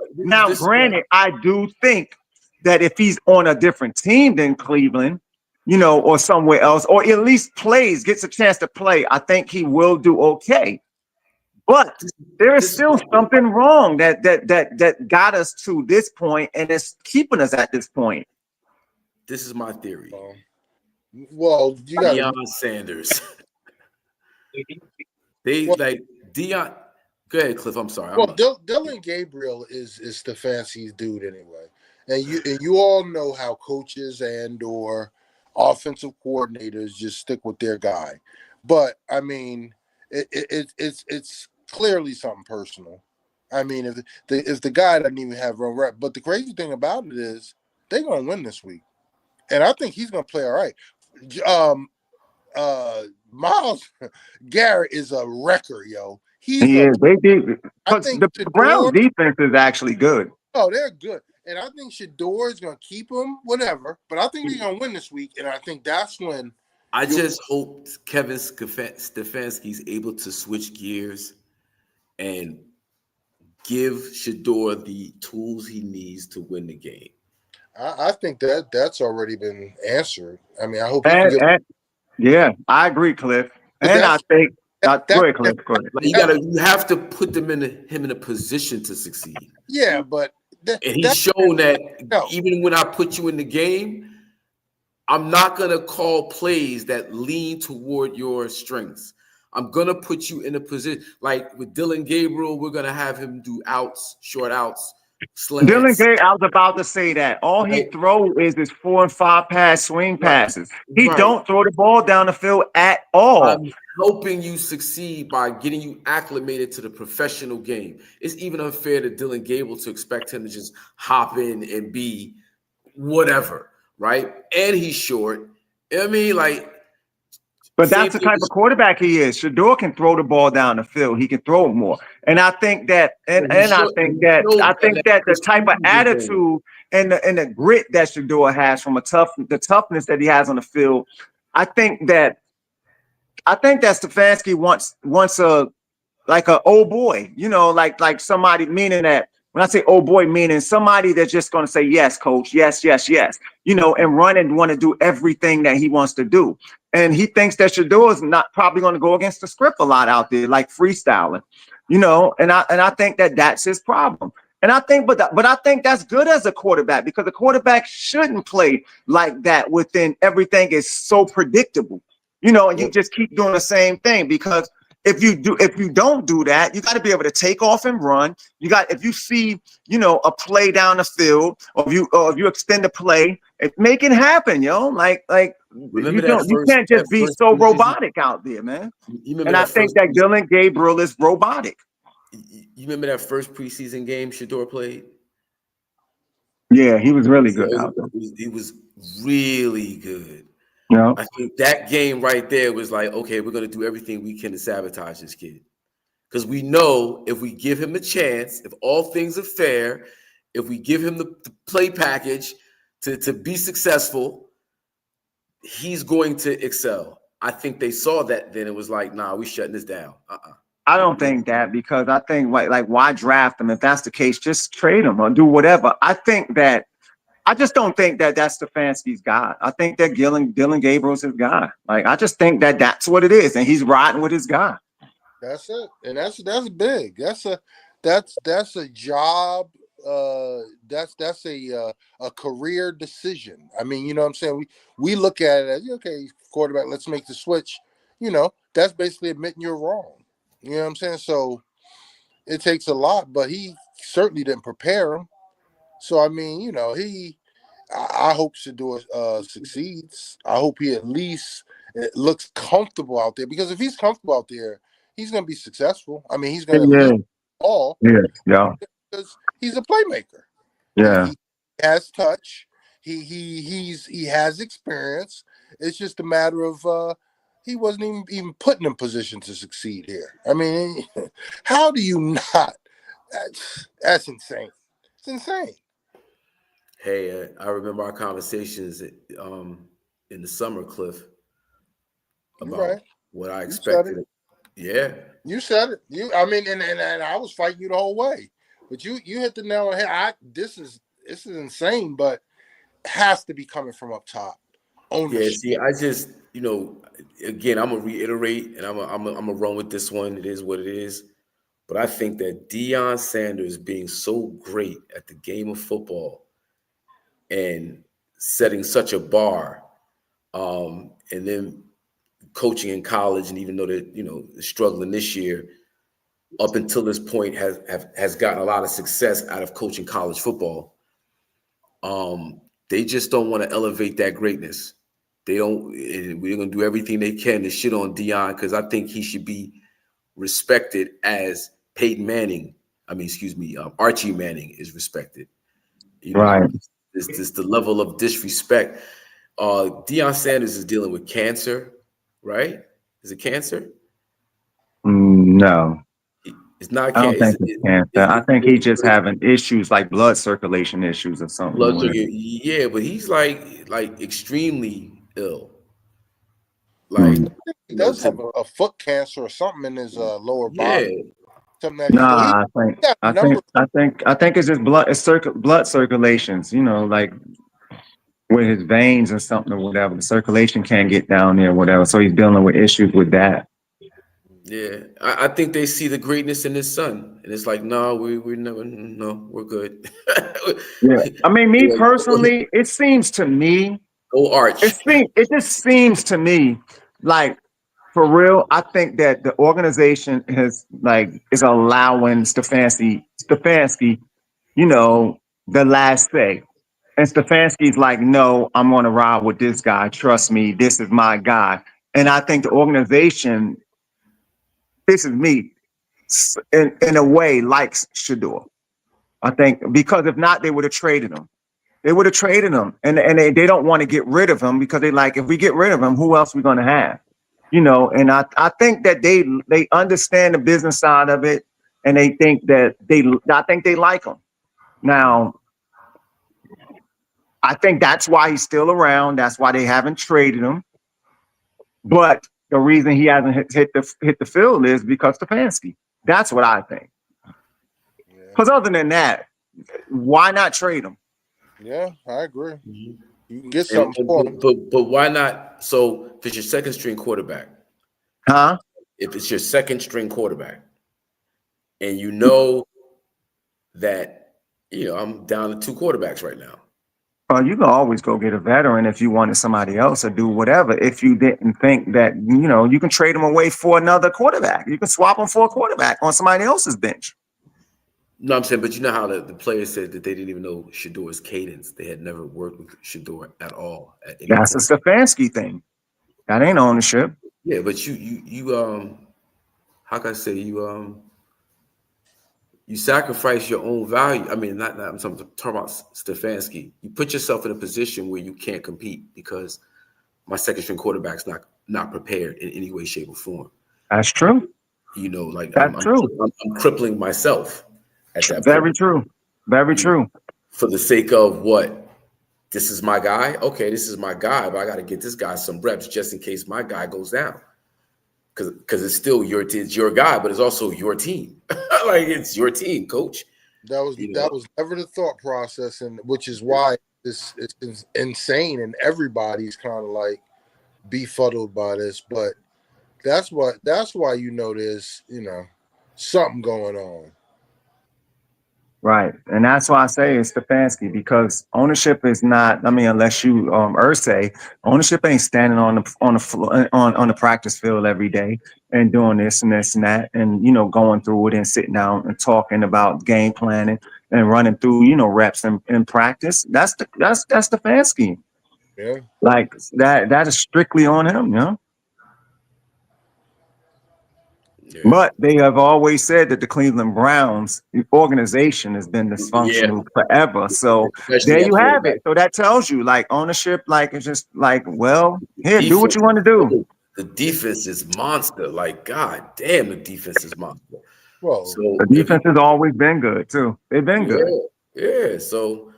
granted, I do think that if he's on a different team than Cleveland, or somewhere else, or at least gets a chance to play, I think he will do okay. But there is still something wrong that got us to this point, and it's keeping us at this point. This is my theory. Well, you got Deion Sanders. Deion. Go ahead, Cliff. I'm sorry. Well, Dylan Gabriel is Stefanski's dude anyway, and you all know how coaches and/or offensive coordinators just stick with their guy. But I mean, it's clearly something personal. I mean, if the guy doesn't even have run rep, but the crazy thing about it is they're gonna win this week, and I think he's gonna play all right. Myles Garrett is a wrecker, yo. They did. Because the Browns defense is actually good. Oh, they're good. And I think Shadour is going to keep him, whatever. But I think they're going to win this week, and I think that's when. I just hope Kevin Stefanski's able to switch gears and give Shadour the tools he needs to win the game. I think that's already been answered. I mean, I hope he can get. Yeah, I agree, Cliff. And I think go ahead, Cliff. Go ahead. You have to put him in a position to succeed. Yeah, but and he's shown that even when I put you in the game, I'm not gonna call plays that lean toward your strengths. I'm gonna put you in a position like with Dylan Gabriel. We're gonna have him do outs, short outs, slants. Dylan Gabriel, I was about to say that. All he throw is his 4 and 5 pass swing passes. He don't throw the ball down the field at all. I'm helping you succeed by getting you acclimated to the professional game. It's even unfair to Dylan Gabriel to expect him to just hop in and be whatever, right? And he's short. I mean, but that's the type of quarterback he is. Shadour can throw the ball down the field. He can throw it more. And I think that, I think that the type of attitude and the grit that Shadour has from the toughness that he has on the field, I think that Stefanski wants a old boy, like somebody, meaning that when I say old boy, meaning somebody that's just going to say, yes, coach, yes, yes, yes, and run and want to do everything that he wants to do. And he thinks that Shadour is not probably going to go against the script a lot out there, like freestyling, and I think that that's his problem. And I think, but I think that's good as a quarterback, because the quarterback shouldn't play like that within everything is so predictable, and you just keep doing the same thing, because if you don't do that, you got to be able to take off and run. If you see, a play down the field, or if you extend the play, make it happen, you can't just be so robotic out there, man. And I think that Dylan Gabriel is robotic. You remember that first preseason game Shadour played? Yeah, he was really good out there. He was really good. Yeah. I think that game right there was like, okay, we're going to do everything we can to sabotage this kid. Because we know if we give him a chance, if all things are fair, if we give him the play package to be successful, he's going to excel. I think they saw that then. It was like, nah, we're shutting this down. I don't think that, because I think why draft him? If that's the case, just trade him or do whatever. I just don't think that that's Stefanski's guy. I think that Dylan Gabriel's his guy. I just think that that's what it is, and he's riding with his guy. That's it, and that's big. That's a job. That's a career decision. I mean, you know what I'm saying? We look at it as, okay, quarterback, let's make the switch. That's basically admitting you're wrong. You know what I'm saying? So it takes a lot, but he certainly didn't prepare him. So, I mean, I hope Shadour succeeds. I hope he at least looks comfortable out there, because if he's comfortable out there, he's going to be successful. I mean, he's going to lead all. Yeah. Because he's a playmaker. Yeah. He has touch. He has experience. It's just a matter of he wasn't even put in a position to succeed here. I mean, how do you not? That's insane. It's insane. Hey, I remember our conversations in the summer, Cliff, about what I expected. Yeah, you said it. I mean, and I was fighting you the whole way, but you hit the nail on the head. This is insane, but it has to be coming from up top. Yeah, see, I just, again, I'm gonna reiterate, and I'm gonna run with this one. It is what it is. But I think that Deion Sanders being so great at the game of football and setting such a bar, and then coaching in college, and even though they're struggling this year, up until this point has gotten a lot of success out of coaching college football. They just don't want to elevate that greatness. They don't. We're gonna do everything they can to shit on Deion, because I think he should be respected as Archie Manning is respected. Right. This the level of disrespect. Deion Sanders is dealing with cancer, right? Is it cancer? No. It's not I don't cancer. think it's cancer. I think he's just having issues like blood circulation issues or something. Blood sugar. Yeah, but he's like extremely ill. Like He does have a foot cancer or something in his lower body. Something that nah, I think it's just blood. It's blood circulations. You know, like with his veins or something or whatever. The circulation can't get down there, or whatever. So he's dealing with issues with that. Yeah, I think they see the greatness in his son, and it's like, no, we never, no, we're good. Yeah, I mean, me personally, it seems to me, Arch. it just seems to me like, for real, I think that the organization is allowing Stefanski, you know, the last say. And Stefanski's like, no, I'm going to ride with this guy. Trust me, this is my guy. And I think the organization, this is me, in a way, likes Shaduer. I think because if not, they would have traded him. They would have traded him. And they don't want to get rid of him because they like, if we get rid of him, who else are we going to have? You know, and I think that they understand the business side of it, and they think that I think they like him. Now, I think that's why he's still around. That's why they haven't traded him. But the reason he hasn't hit the field is because Stefanski. That's what I think. Because other than that, why not trade him? Yeah, I agree. You can get something for him. But why not? So if it's your second string quarterback, huh? If it's your second string quarterback, and you know that, you know, I'm down to two quarterbacks right now. You can always go get a veteran if you wanted somebody else or do whatever. If you didn't think that, you know, you can trade them away for another quarterback. You can swap them for a quarterback on somebody else's bench. No, I'm saying, but you know how the players said that they didn't even know Shaduer's cadence. They had never worked with Shaduer at all. That's a Stefanski thing. That ain't ownership. Yeah, but you how can I say, you sacrifice your own value. I mean, not I'm talking about Stefanski. You put yourself in a position where you can't compete because my second string quarterback's not prepared in any way, shape, or form. That's true. You know, like that's true. I'm crippling myself at that Very point. true. Very true. For the sake of what? This is my guy. Okay, this is my guy, but I got to get this guy some reps just in case my guy goes down. Because it's still it's your guy, but it's also your team. Like, it's your team, coach. That was never the thought process, and which is why it's insane, and everybody's kind of like befuddled by this. But that's why there's something going on. Right. And that's why I say it's Stefanski, because ownership is not, I mean, unless you Irsay, ownership ain't standing on the practice field every day and doing this and this and that, and, you know, going through it and sitting down and talking about game planning and running through, you know, reps in practice. That's Stefanski. Yeah. Like that is strictly on him, you know. Yeah. But they have always said that the Cleveland Browns organization has been dysfunctional forever. So there you have it. So that tells you, like, ownership, like, it's just like, well, here, do what you want to do. The defense is monster. Like, God damn, the defense is monster. Well, so the defense has always been good too. They've been good. Yeah. So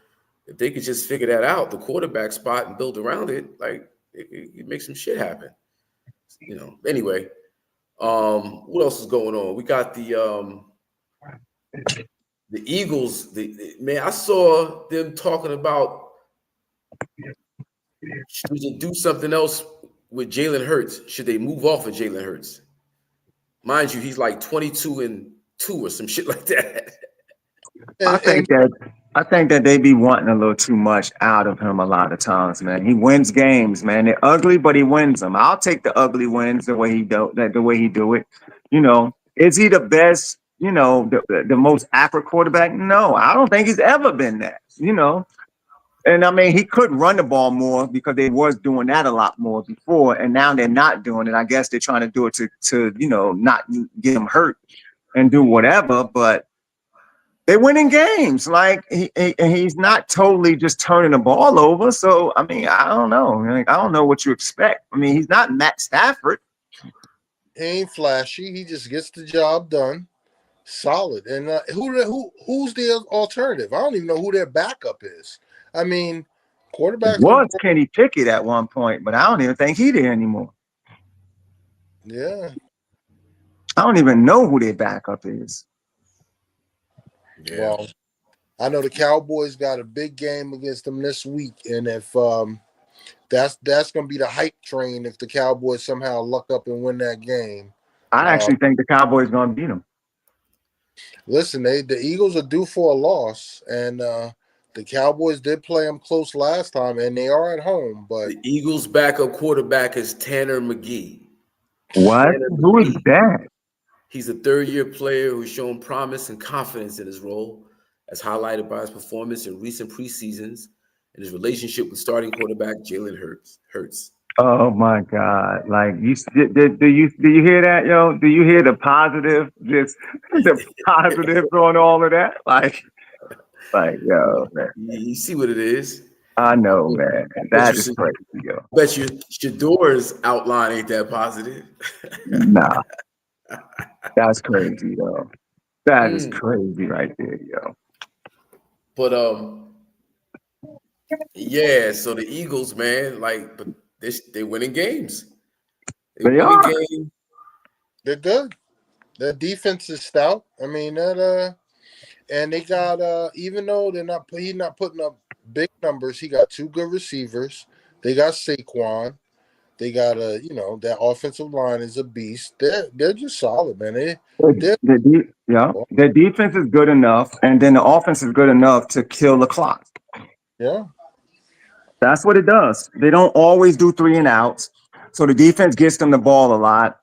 if they could just figure that out, the quarterback spot, and build around it, like, it makes some shit happen. You know. Anyway. What else is going on? We got the Eagles. Man, I saw them talking about should they do something else with Jalen Hurts? Should they move off of Jalen Hurts? Mind you, he's like 22-2 or some shit like that. I think that they be wanting a little too much out of him a lot of times, man. He wins games, man. They're ugly, but he wins them. I'll take the ugly wins the way he do it. You know, is he the best, you know, the most accurate quarterback? No, I don't think he's ever been that, you know. And I mean, he could run the ball more because they was doing that a lot more before, and now they're not doing it. I guess they're trying to do it to you know, not get him hurt and do whatever, but they're winning games. Like, he's not totally just turning the ball over. So, I mean, I don't know. Like, I don't know what you expect. I mean, he's not Matt Stafford. He ain't flashy. He just gets the job done. solid. And who's the alternative? I don't even know who their backup is. I mean, quarterbacks was Kenny Pickett at one point, but I don't even think he there anymore. Yeah. I don't even know who their backup is. Yeah. Well, I know the Cowboys got a big game against them this week, and if that's going to be the hype train if the Cowboys somehow luck up and win that game. I actually think the Cowboys going to beat them. Listen, the Eagles are due for a loss, and the Cowboys did play them close last time, and they are at home. But the Eagles' backup quarterback is Tanner McGee. What? Who is that? He's a third-year player who's shown promise and confidence in his role, as highlighted by his performance in recent preseasons and his relationship with starting quarterback Jalen Hurts. Oh my God! Like do you hear that, yo? Do you hear the positive? Just the positive on all of that, like yo, man. You see what it is? I know, man. That is crazy, yo. Bet you Shaduer's outline ain't that positive. Nah, that's crazy, yo. That is crazy right there, yo. But yeah. So the Eagles, man, like, but they winning games. They are. Games. They're good. Their defense is stout. I mean that and they got even though he's not putting up big numbers, he got two good receivers. They got Saquon. They got that offensive line is a beast. They're just solid, man. Their defense is good enough, and then the offense is good enough to kill the clock. Yeah. That's what it does. They don't always do 3 and outs. So the defense gets them the ball a lot.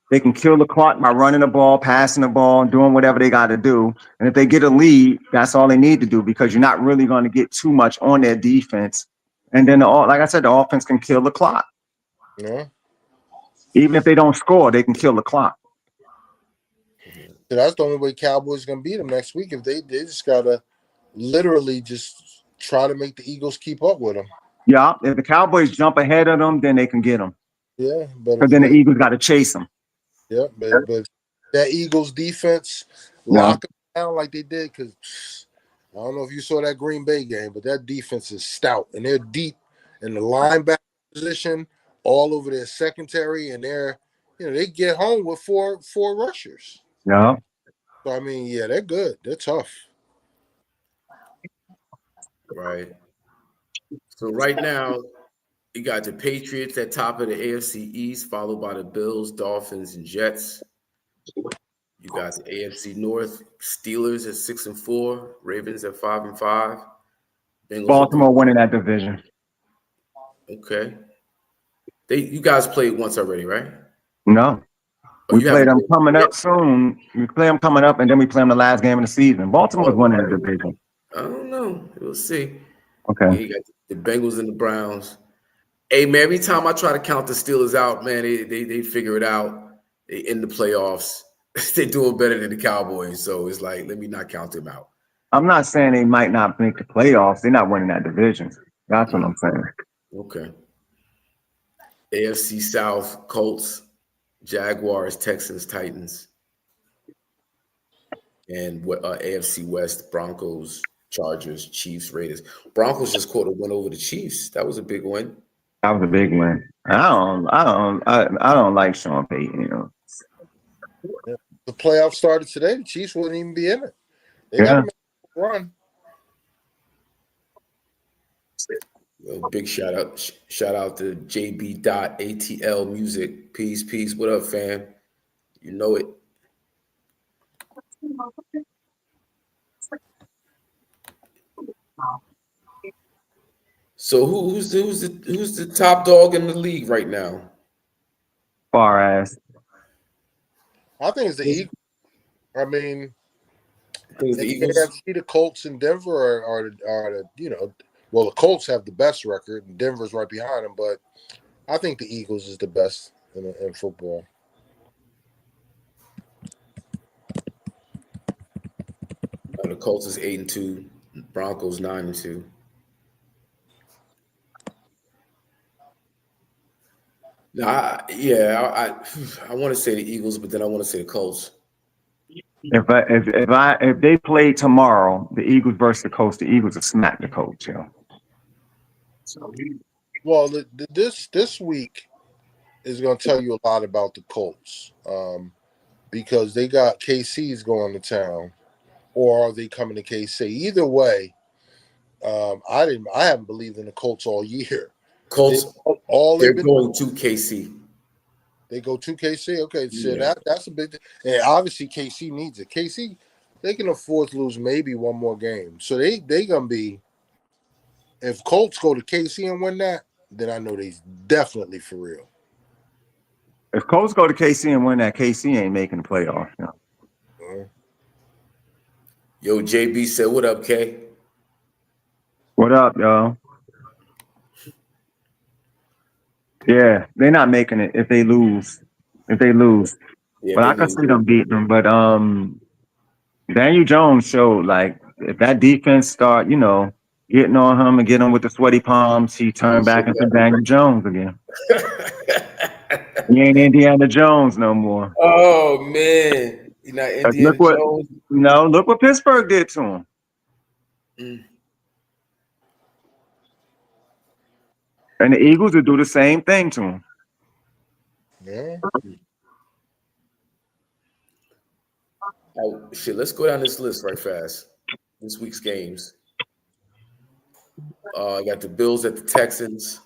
They can kill the clock by running the ball, passing the ball, doing whatever they got to do. And if they get a lead, that's all they need to do, because you're not really going to get too much on their defense. And then, like I said, the offense can kill the clock. Yeah. Even if they don't score, they can kill the clock. So that's the only way Cowboys going to beat them next week. If they just got to literally just try to make the Eagles keep up with them. Yeah, if the Cowboys jump ahead of them, then they can get them. Yeah, but then the Eagles got to chase them. Yeah, but that Eagles defense lock them down like they did, because I don't know if you saw that Green Bay game, but that defense is stout, and they're deep in the linebacker position, all over their secondary, and they get home with four rushers. Yeah. So I mean, yeah, they're good. They're tough. Right. So right now, you got the Patriots at top of the AFC East, followed by the Bills, Dolphins, and Jets. You got the AFC North, Steelers at 6-4, Ravens at 5-5. Bengals Baltimore winning that division. Okay. You guys played once already, right? No. We play them coming up soon. We play them coming up, and then we play them the last game of the season. Baltimore's winning the division. I don't know. We'll see. Okay. Yeah, you got the Bengals and the Browns. Hey, man, every time I try to count the Steelers out, man, they figure it out. They in the playoffs. They're doing better than the Cowboys. So it's like, let me not count them out. I'm not saying they might not make the playoffs. They're not winning that division. That's what I'm saying. Okay. AFC South, Colts, Jaguars, Texans, Titans. And AFC West, Broncos, Chargers, Chiefs, Raiders. Broncos just caught a win over the Chiefs. That was a big win. That was a big win. I don't like Sean Payton. Yeah. The playoffs started today. The Chiefs wouldn't even be in it. They got to make a run. Big shout out to JB.ATL Music. Peace. What up, fam? You know it. So who's the top dog in the league right now? Far as I think it's the Eagles. I mean, the Eagles. The Colts and Denver are the well, the Colts have the best record, and Denver's right behind them. But I think the Eagles is the best in football. The Colts is 8-2, Broncos 9-2. No, I want to say the Eagles, but then I want to say the Colts. If they play tomorrow, the Eagles versus the Colts, the Eagles will smack the Colts, yo. Well, this week is going to tell you a lot about the Colts, because they got KC's going to town, or are they coming to KC? Either way, I haven't believed in the Colts all year. Colts, they're going to KC. They go to KC. Okay, so Yeah. that's a big thing. And obviously KC needs it. KC, they can afford to lose maybe one more game. So they gonna be. If Colts go to KC and win that, then I know they's definitely for real. If Colts go to KC and win that, KC ain't making the playoff. You know? Yo, JB said, "What up, K? What up, y'all? Yeah, they're not making it if they lose. Yeah, But I can see them beating them. But Daniel Jones showed, like, if that defense start, getting on him and getting him with the sweaty palms, he turned back into Daniel Jones again. He ain't Indiana Jones no more. Oh man, you're not Indiana Jones. No, look what Pittsburgh did to him. And the Eagles will do the same thing to him. Yeah. Oh, shit, let's go down this list right fast. This week's games. I got the Bills at the Texans.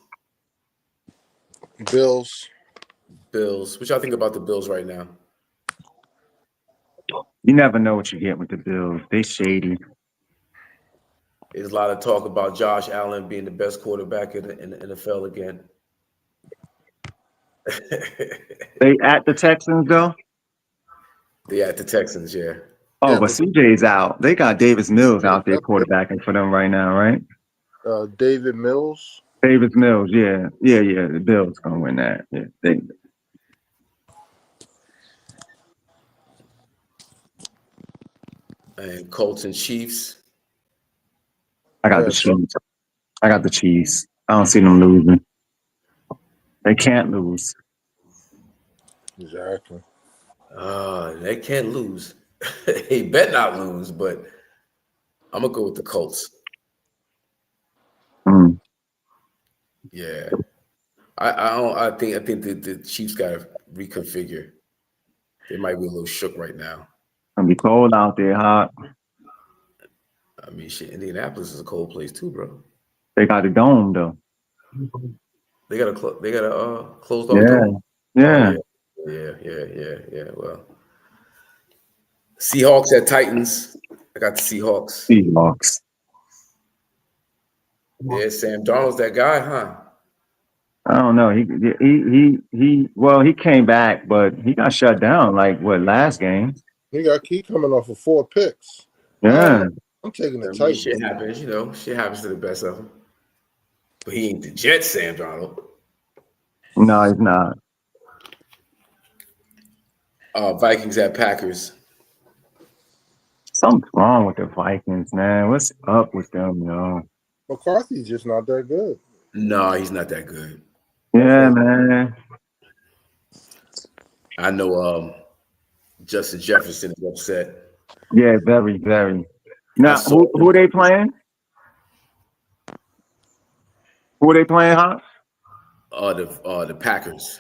Bills. What y'all think about the Bills right now? You never know what you get with the Bills. They shady. There's a lot of talk about Josh Allen being the best quarterback in the NFL again. They at the Texans, though? They at the Texans, yeah. Oh, Yeah, but CJ's out. They got Davis Mills out there quarterbacking for them right now, right? Davis Mills. Davis Mills, yeah. The Bills gonna win that. Yeah, And Colts and Chiefs. I got the Chiefs. I don't see them losing. They can't lose. Exactly. They can't lose. They bet not lose, but I'm gonna go with the Colts. Yeah, I think the Chiefs got to reconfigure. They might be a little shook right now. Gonna be cold out there, hot. I mean, shit, Indianapolis is a cold place too, bro. They got a dome though. They got a closed off dome. Yeah. Yeah. Well, Seahawks at Titans. I got the Seahawks. Yeah, Sam Darnold's that guy, huh? I don't know. He came back, but he got shut down last game. He coming off of 4 picks. Yeah. I'm taking the Titans. Shit happens, Shit happens to the best of them. But he ain't the Jets, Sam Darnold. No, he's not. Vikings at Packers. Something's wrong with the Vikings, man. What's up with them, yo? McCarthy's just not that good. No, he's not that good. Yeah, man. I know Justin Jefferson is upset. Yeah, very, very. Now, who are they playing? Who are they playing, huh? The Packers.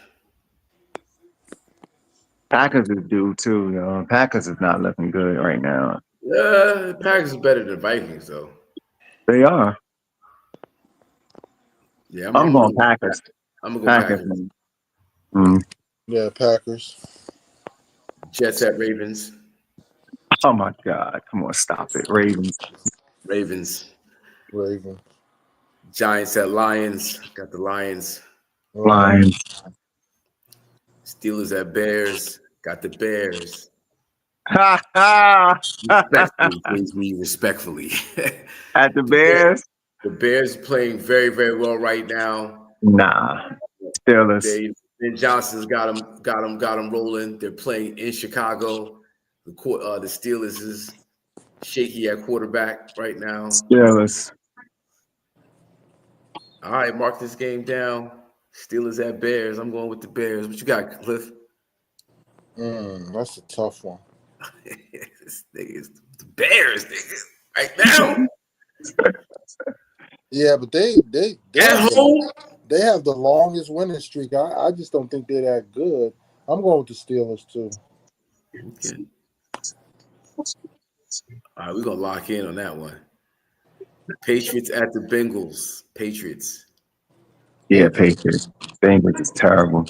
Packers is due too, yo. Packers is not looking good right now. The Packers is better than Vikings, though. They are. Yeah, I'm going Packers. I'm gonna go Packers. Yeah, Packers. Jets at Ravens. Oh my God! Come on, stop it, Ravens. Ravens. Giants at Lions. Got the Lions. Lions. Steelers at Bears. Got the Bears. Respectfully. At the Bears. The Bears playing very, very well right now. Nah, Steelers. Ben Johnson's got them rolling. They're playing in Chicago. The Steelers is shaky at quarterback right now. Steelers. All right, mark this game down. Steelers at Bears. I'm going with the Bears. What you got, Cliff? That's a tough one. This nigga is the Bears, nigga. Right now. Yeah, but they At home. they have the longest winning streak. I just don't think they're that good. I'm going with the Steelers too. Okay. All right, we're gonna lock in on that one. Patriots at the Bengals. Patriots. Yeah, Patriots. Bengals is terrible.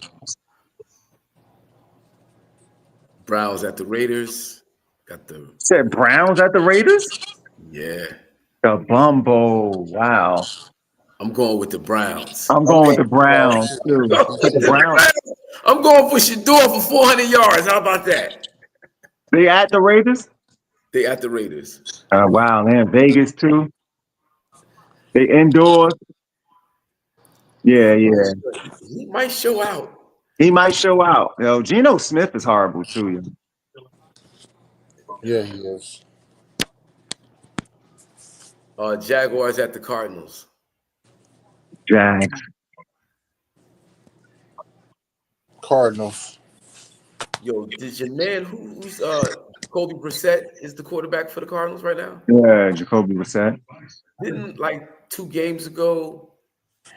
Browns at the Raiders. Got the Said Browns at the Raiders? yeah. The Bumbo. Wow. I'm going with the Browns. I'm going with the Browns too. The Browns. I'm going for Shaduer for 400 yards. How about that? They at the Raiders? They at the Raiders. Wow, man. Vegas too. They indoors. Yeah. He might show out. He might show out. Yo, Geno Smith is horrible too. Yo. Yeah, he is. Jaguars at the Cardinals. Jags. Cardinals. Yo, did your man who's Jacoby Brissett is the quarterback for the Cardinals right now? Yeah, Jacoby Brissett. Didn't like 2 games ago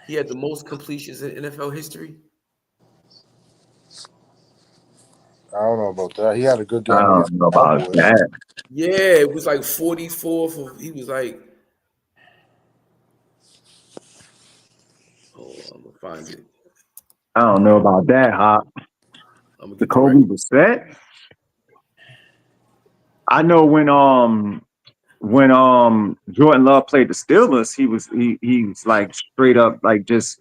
he had the most completions in NFL history? I don't know about that. He had a good game. I don't know about that. Yeah, it was like 44 for he was like I'm gonna find it. I don't know about that, Hop. Jacoby Brissett. I know when Jordan Love played the Steelers, he was like straight up like just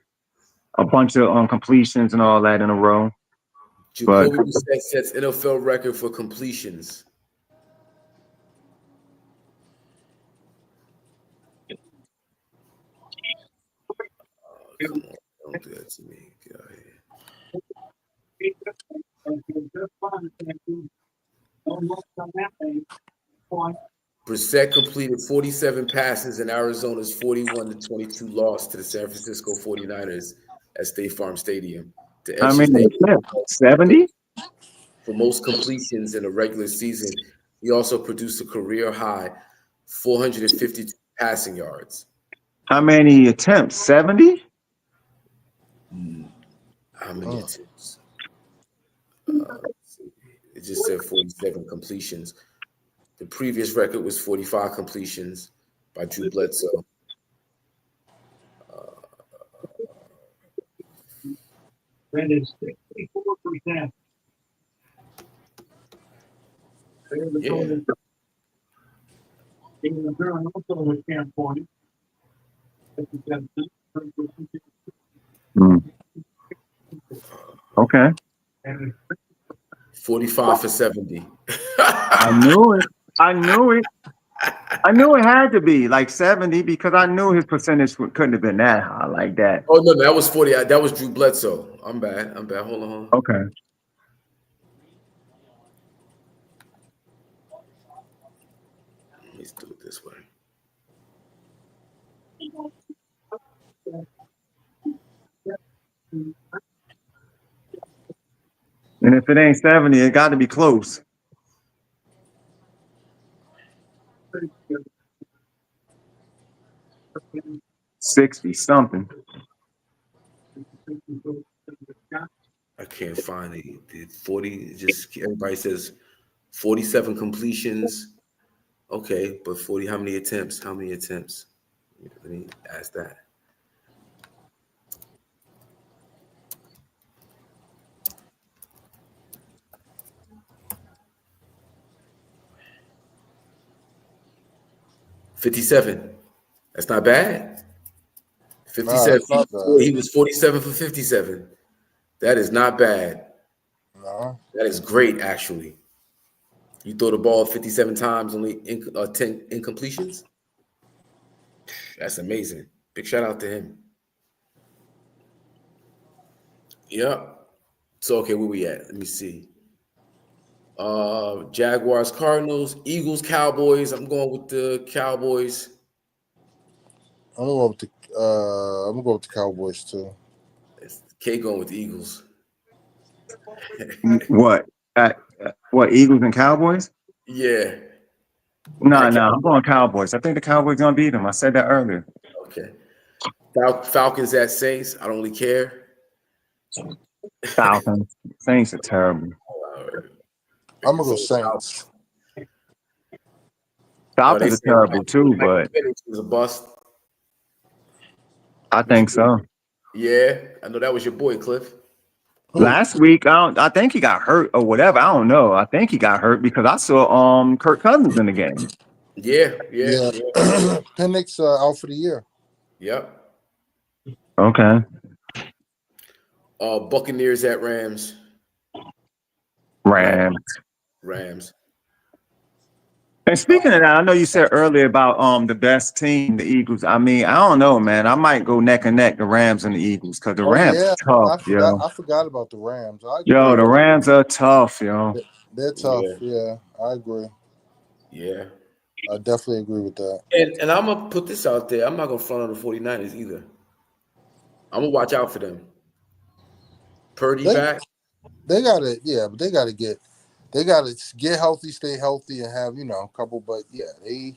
a bunch of completions and all that in a row. Jacoby Brissett sets NFL record for completions. Come on, don't do that to me. Get out of here. Brissett completed 47 passes in Arizona's 41-22 loss to the San Francisco 49ers at State Farm Stadium. I mean, 70? For most completions in a regular season, he also produced a career high 452 passing yards. How many attempts? 70? How many attempts? It just said 47 completions. The previous record was 45 completions by Drew Bledsoe. Yeah. Okay. 45 for 70. I knew it. I knew it had to be like 70 because I knew his percentage couldn't have been that high like that. Oh, no, that was 40. That was Drew Bledsoe. I'm bad. Hold on. Okay. Let's do it this way. And if it ain't 70, it got to be close. 60 something. I can't find it. The 40, just everybody says 47 completions. Okay, but 40, how many attempts? Let me ask that. $57. That's not bad. 57. Nah, not bad. He was 47 for 57. That is not bad. No. That is great, actually. You throw the ball 57 times, only 10 incompletions. That's amazing. Big shout out to him. Yep. So, okay, where we at? Let me see. Jaguars, Cardinals, Eagles, Cowboys. I'm going with the Cowboys. I'm gonna go with the Cowboys too. It's K going with the Eagles. What? What? Eagles and Cowboys? Yeah. No, I'm going Cowboys. I think the Cowboys gonna beat them. I said that earlier. Okay. Falcons at Saints. I don't really care. Falcons. Saints are terrible. I'm gonna go Saints. Falcons are terrible too, but Penix was a bust. I think so. Yeah, I know that was your boy, Cliff. Last week, I think he got hurt or whatever. I don't know. I think he got hurt because I saw Kirk Cousins in the game. Yeah. Penix out for the year. Yep. Okay. Buccaneers at Rams. Rams. And speaking of that, I know you said earlier about the best team, the Eagles. I mean, I don't know, man. I might go neck and neck, the Rams and the Eagles, because the Rams are tough, I forgot about the Rams. Yo, the Rams are tough, yo. They're tough. Yeah, I agree. Yeah. I definitely agree with that. And I'm going to put this out there. I'm not going to front on the 49ers either. I'm going to watch out for them. Purdy back. They got to, but they got to get healthy, stay healthy, and have, a couple. But, they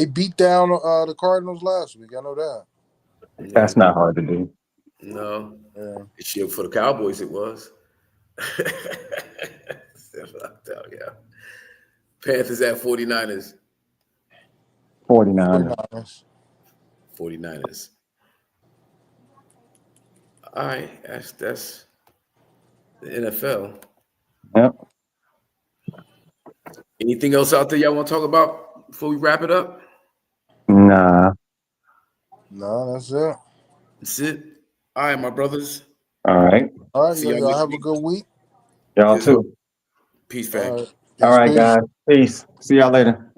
beat down the Cardinals last week. I know that. That's not hard to do. No. Yeah. Shit, for the Cowboys, it was. Panthers at 49ers. 49ers. All right, that's the NFL. Yep. Anything else out there y'all want to talk about before we wrap it up? Nah. No, that's it. That's it. All right, my brothers. All right. Y'all have a good week. Y'all too. Peace, fam. All right, guys. Peace. See y'all later.